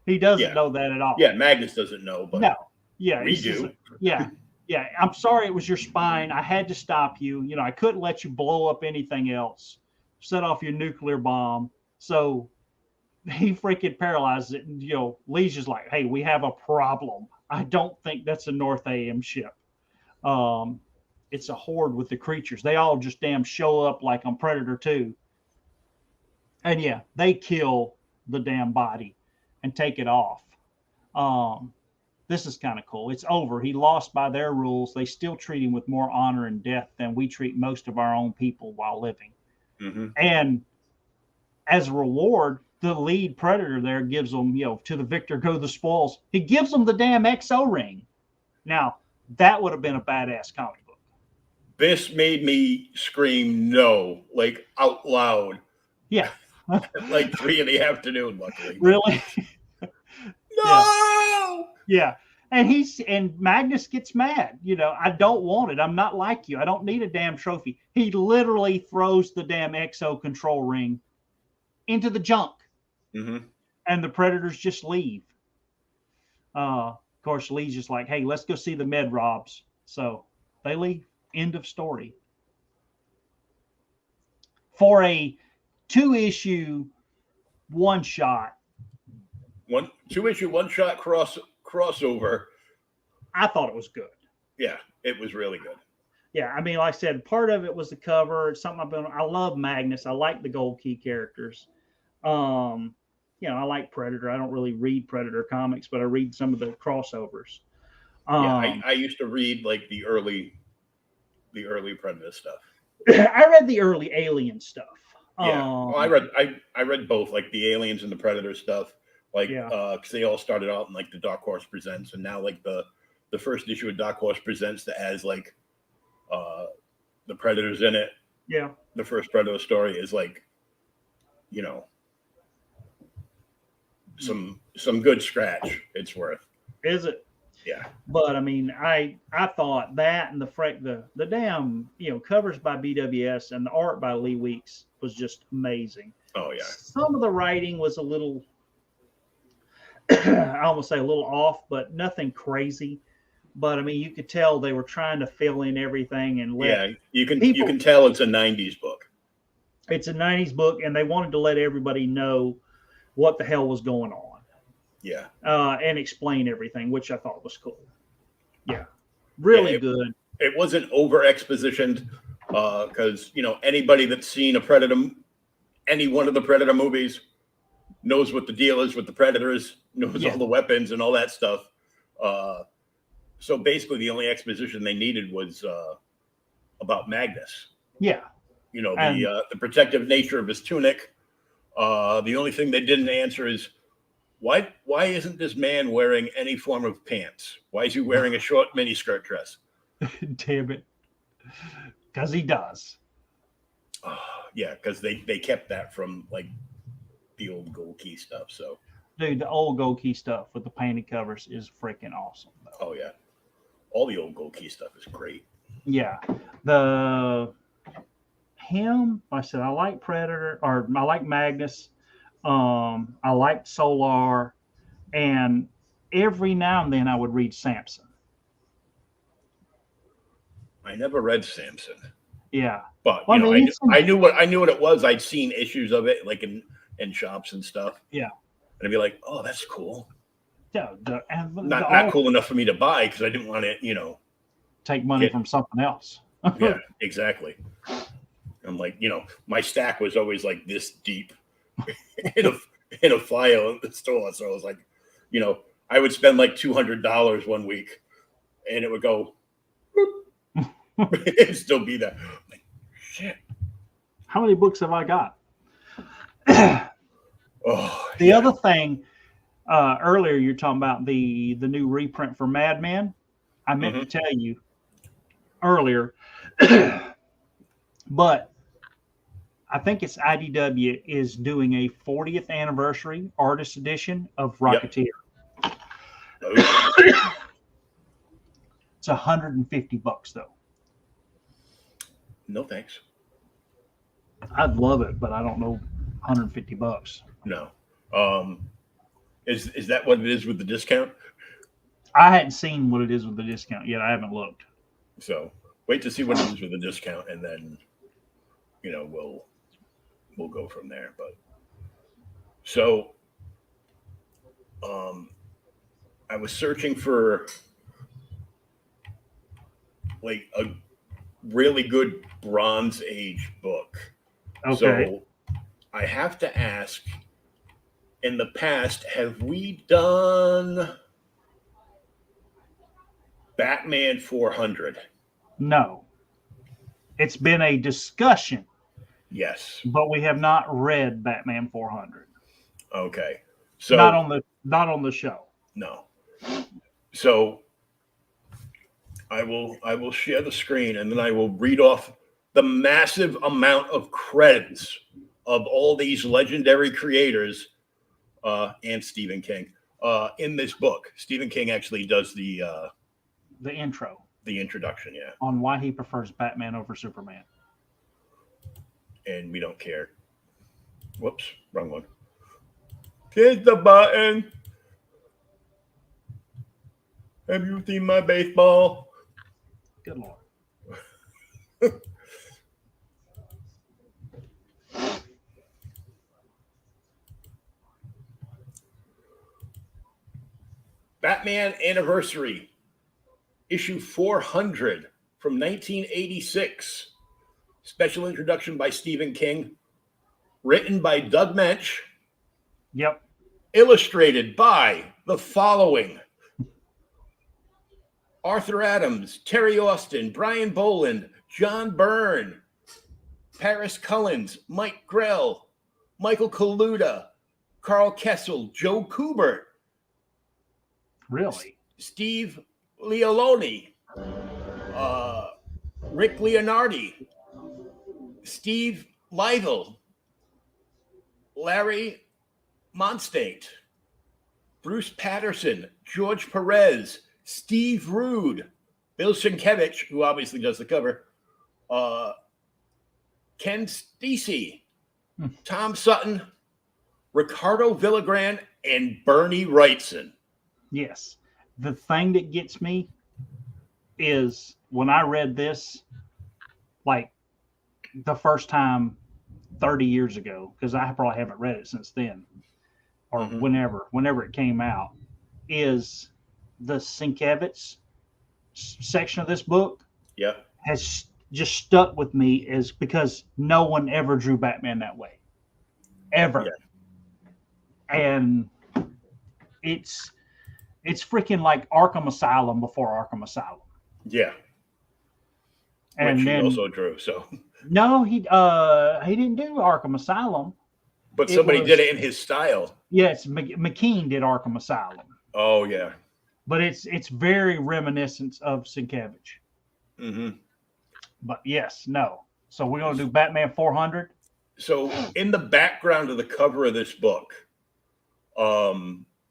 He doesn't know that at all. Yeah, Magnus doesn't know, but no. Yeah, we do. Yeah. I'm sorry it was your spine. I had to stop you. I couldn't let you blow up anything else. Set off your nuclear bomb. So he freaking paralyzes it. And, Leisha's like, hey, we have a problem. I don't think that's a North AM ship. It's a horde with the creatures. They all just damn show up like on Predator 2. And they kill the damn body and take it off. This is kind of cool. It's over. He lost by their rules. They still treat him with more honor and death than we treat most of our own people while living. And as a reward, the lead predator there gives them, to the victor go the spoils. He gives them the damn XO ring. Now, that would have been a badass comic book. This made me scream no, out loud. Yeah. At 3 p.m, luckily. Really? No! Yeah. And Magnus gets mad. I don't want it. I'm not like you. I don't need a damn trophy. He literally throws the damn XO control ring into the junk. And the predators just leave. course, Lee's just like, hey, let's go see the med robs. So they leave. End of story. For a 2-issue one-shot. 2-issue one-shot crossover. I thought it was good. Yeah, it was really good. Yeah, I mean, like I said, part of it was the cover. It's something I love Magnus. I like the Gold Key characters. I like Predator. I don't really read Predator comics, but I read some of the crossovers. I used to read like the early Predator stuff. I read the early Alien stuff. Yeah, I read both, like the Aliens and the Predator stuff. Like, because they all started out in like the Dark Horse Presents, and now like the first issue of Dark Horse Presents that has like the Predators in it. Yeah, the first Predator story is like, some good scratch. It's worth. Is it? Yeah. But I mean, I thought that and the damn covers by BWS and the art by Lee Weeks was just amazing. Oh yeah. Some of the writing was a little, I almost say a little off, but nothing crazy. But I mean, you could tell they were trying to fill in everything and you can tell it's a 90s book. It's a 90s book, and they wanted to let everybody know what the hell was going on. Yeah. And explain everything, which I thought was cool. Yeah. Really good. It wasn't over expositioned because, anybody that's seen any one of the Predator movies knows what the deal is with the Predators, knows all the weapons and all that stuff. So basically the only exposition they needed was about Magnus. Yeah. The protective nature of his tunic. The only thing they didn't answer is why isn't this man wearing any form of pants? Why is he wearing a short miniskirt dress? Damn it. Because he does. Yeah, because they kept that from like the old Gold Key stuff. So dude, the old Gold Key stuff with the painted covers is freaking awesome though. Oh yeah. All the old Gold Key stuff is great. Yeah. I said I like Predator, or I like Magnus. I liked Solar, and every now and then I would read Samson. I never read Samson. Yeah, but I knew what it was. I'd seen issues of it like in shops and stuff. Yeah, and I'd be like, "Oh, that's cool." Yeah, not cool enough for me to buy because I didn't want to, take money from something else. Yeah, exactly. I'm like, my stack was always like this deep in a file in the store. So I was like, I would spend like $200 one week, and it would go, it'd still be there. Like, shit. How many books have I got? The other thing, earlier you're talking about the new reprint for Mad Men. I meant to tell you earlier, but I think it's IDW is doing a 40th anniversary artist edition of Rocketeer. Yep. It's $150 though. No thanks. I'd love it, but I don't know $150. No. Is that what it is with the discount? I hadn't seen what it is with the discount yet. I haven't looked. So wait to see what it is with the discount, and then we'll go from there. But so I was searching for like a really good Bronze Age book. Okay. So I have to ask, in the past, have we done Batman 400? No. It's been a discussion. Yes. But we have not read Batman 400. Okay. So not on the show. No. So I will share the screen, and then I will read off the massive amount of credits of all these legendary creators and Stephen King in this book. Stephen King actually does the intro. The introduction, yeah. On why he prefers Batman over Superman. And we don't care. Whoops, wrong one. Hit the button. Have you seen my baseball? Good Lord. Batman Anniversary, issue 400 from 1986. Special introduction by Stephen King. Written by Doug Mensch. Yep. Illustrated by the following: Arthur Adams, Terry Austin, Brian Boland, John Byrne, Paris Cullins, Mike Grell, Michael Kaluta, Carl Kessel, Joe Kubert, Really? Steve Leoloni, Rick Leonardi, Steve Lytle, Larry Monstate, Bruce Patterson, George Perez, Steve Rude, Bill Sienkiewicz, who obviously does the cover, Ken Stacey, Tom Sutton, Ricardo Villagran, and Bernie Wrightson. Yes. The thing that gets me is when I read this, like the first time 30 years ago, because I probably haven't read it since then, or whenever it came out, is the Sienkiewicz section of this book. Yeah. Has just stuck with me is because no one ever drew Batman that way. Ever. Yeah. And it's freaking like Arkham Asylum before Arkham Asylum. Yeah. And which then he also drew, so. No, he didn't do Arkham Asylum. But somebody did it in his style. Yes, McKean did Arkham Asylum. Oh yeah. But it's very reminiscent of Sienkiewicz. Mm-hmm. But yes, no. So we're gonna do Batman 400. So in the background of the cover of this book,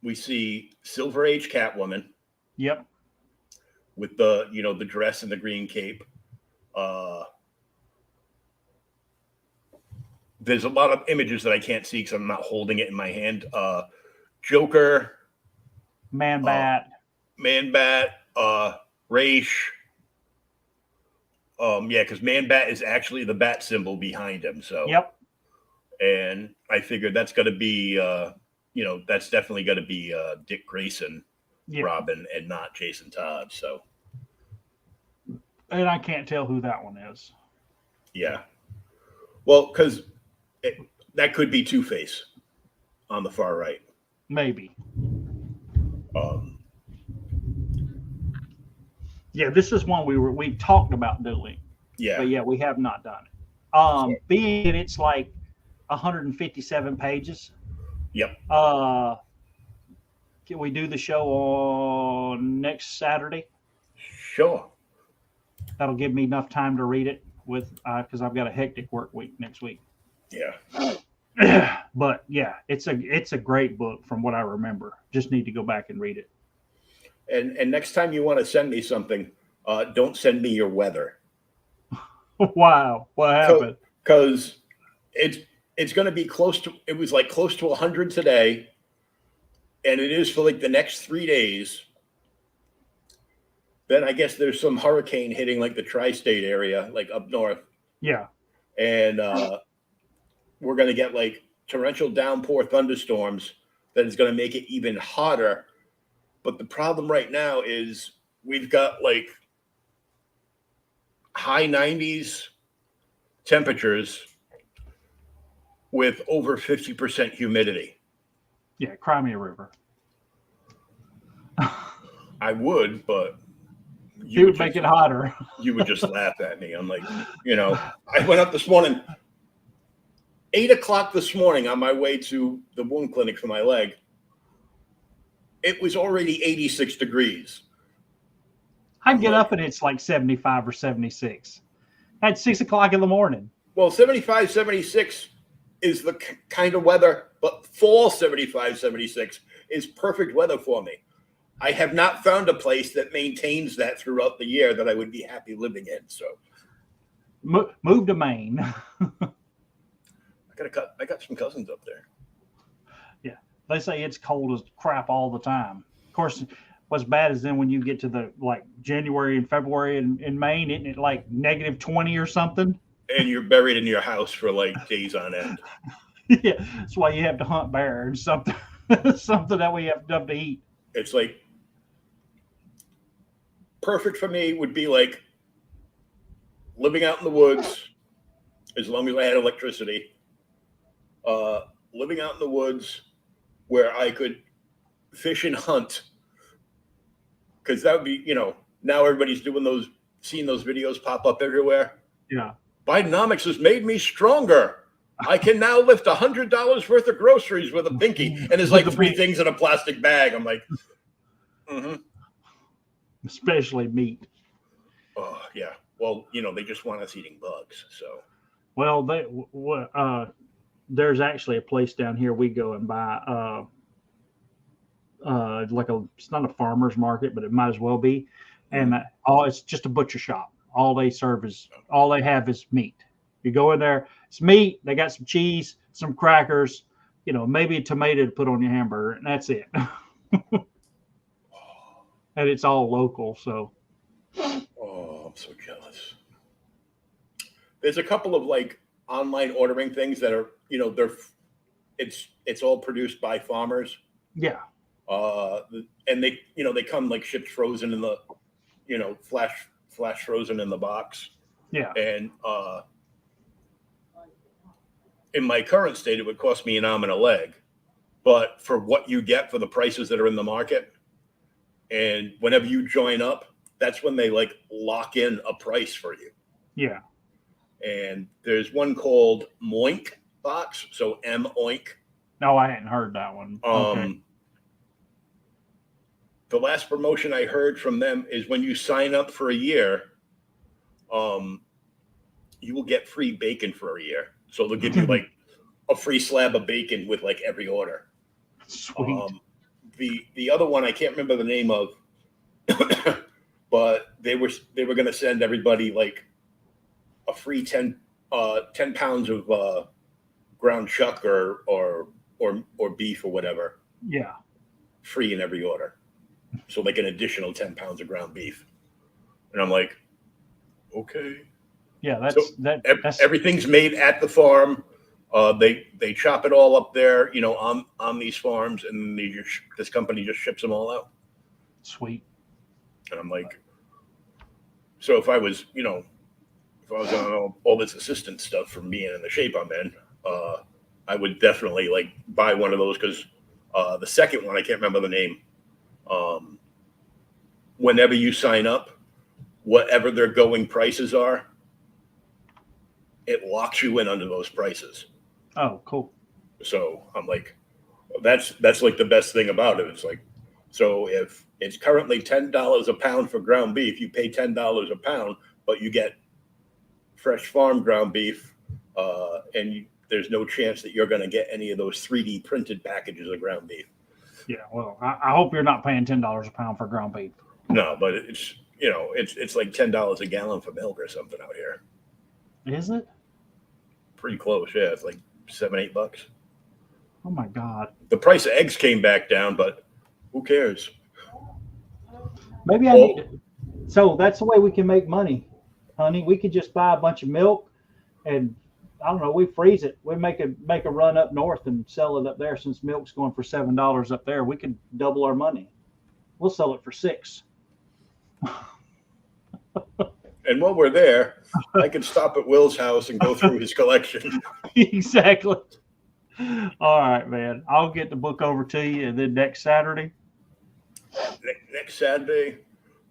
we see Silver Age Catwoman. Yep. With the dress and the green cape. There's a lot of images that I can't see because I'm not holding it in my hand. Joker, Man-Bat, Raish. Because Man-Bat is actually the bat symbol behind him. So yep. And I figured that's going to be, that's definitely going to be Dick Grayson, yep. Robin, and not Jason Todd. So. And I can't tell who that one is. Yeah. Well, because that could be Two-Face on the far right. Maybe. Yeah, this is one we talked about doing. Yeah. But yeah, we have not done it. Being that it's like 157 pages. Yep. Can we do the show on next Saturday? Sure. That'll give me enough time to read it because I've got a hectic work week next week. Yeah. But yeah, it's a great book from what I remember. Just need to go back and read it. And next time you want to send me something, don't send me your weather. Wow, what happened? Because it's going to be close to 100 today, and it is for like the next 3 days. Then I guess there's some hurricane hitting like the tri-state area, like up north. Yeah. And we're going to get like torrential downpour thunderstorms that is going to make it even hotter. But the problem right now is we've got like high 90s temperatures with over 50% humidity. Yeah, cry me a river. I would, but you would make it hotter. You would just laugh at me. I'm like, I went up this morning, 8 o'clock this morning on my way to the wound clinic for my leg. It was already 86 degrees. I get up and it's like 75 or 76 at 6 o'clock in the morning. Well, 75, 76 is the kind of weather, but fall 75, 76 is perfect weather for me. I have not found a place that maintains that throughout the year that I would be happy living in. So move to Maine. I got some cousins up there. Yeah. They say it's cold as crap all the time. Of course, what's bad is then when you get to the like January and February in Maine, isn't it like -20 or something? And you're buried in your house for like days on end. Yeah, that's why you have to hunt bear and something, something that we have enough to eat. It's like perfect for me would be like living out in the woods, as long as I had electricity. Living out in the woods where I could fish and hunt, because that would be, now everybody's doing those, seeing those videos pop up everywhere. Yeah. Bidenomics has made me stronger. I can now lift $100 worth of groceries with a pinky, and there's like 3 things in a plastic bag. I'm like, Especially meat. Oh yeah. Well, they just want us eating bugs. So. Well, there's actually a place down here we go and buy it's not a farmer's market, but it might as well be. And it's just a butcher shop. All they have is meat. You go in there, it's meat. They got some cheese, some crackers, maybe a tomato to put on your hamburger, and that's it. And it's all local. So. Oh, I'm so jealous. There's a couple of like online ordering things that are, it's all produced by farmers. Yeah. And they come like shipped frozen in the, flash frozen in the box. Yeah. And in my current state, it would cost me an arm and a leg, but for what you get for the prices that are in the market, and whenever you join up, that's when they like lock in a price for you. Yeah. And there's one called Moink Box, so M-Oink. No, I hadn't heard that one. Okay. The last promotion I heard from them is when you sign up for a year, you will get free bacon for a year. So they'll give you like a free slab of bacon with like every order. Sweet. The other one I can't remember the name of, but they were going to send everybody like a free 10 pounds of ground chuck or beef or whatever. Yeah. Free in every order. So like an additional 10 pounds of ground beef. And I'm like, okay. Yeah, that's everything's made at the farm. They chop it all up there, on these farms, and this company just ships them all out. Sweet. And I'm like, so if I was on all this assistance stuff from being in the shape I'm in, I would definitely like buy one of those, because the second one, I can't remember the name. Whenever you sign up, whatever their going prices are, it locks you in under those prices. Oh, cool. So I'm like, that's like the best thing about it. It's like, so if it's currently $10 a pound for ground beef, you pay $10 a pound, but you get fresh farm ground beef, and there's no chance that you're going to get any of those 3D printed packages of ground beef. Yeah, well, I hope you're not paying $10 a pound for ground beef. No, but it's it's like $10 a gallon for milk or something out here. Is it? Pretty close, yeah. It's like $7-8. Oh my God. The price of eggs came back down, but who cares? Maybe I need to. So that's the way we can make money, honey. We could just buy a bunch of milk, and I don't know, we freeze it. We make a run up north and sell it up there. Since milk's going for $7 up there, we could double our money. We'll sell it for $6. And while we're there, I can stop at Will's house and go through his collection. Exactly. All right, man. I'll get the book over to you, and then next Saturday. Next Saturday,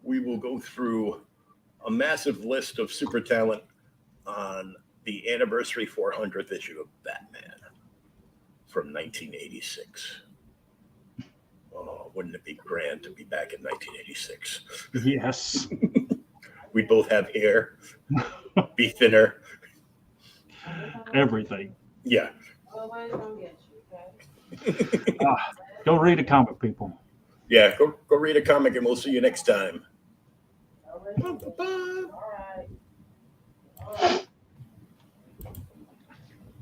we will go through a massive list of super talent on the anniversary 400th issue of Batman from 1986. Oh, wouldn't it be grand to be back in 1986? Yes. We both have hair, be thinner. Everything. Yeah. Go read a comic, people. Yeah, go read a comic, and we'll see you next time. All right.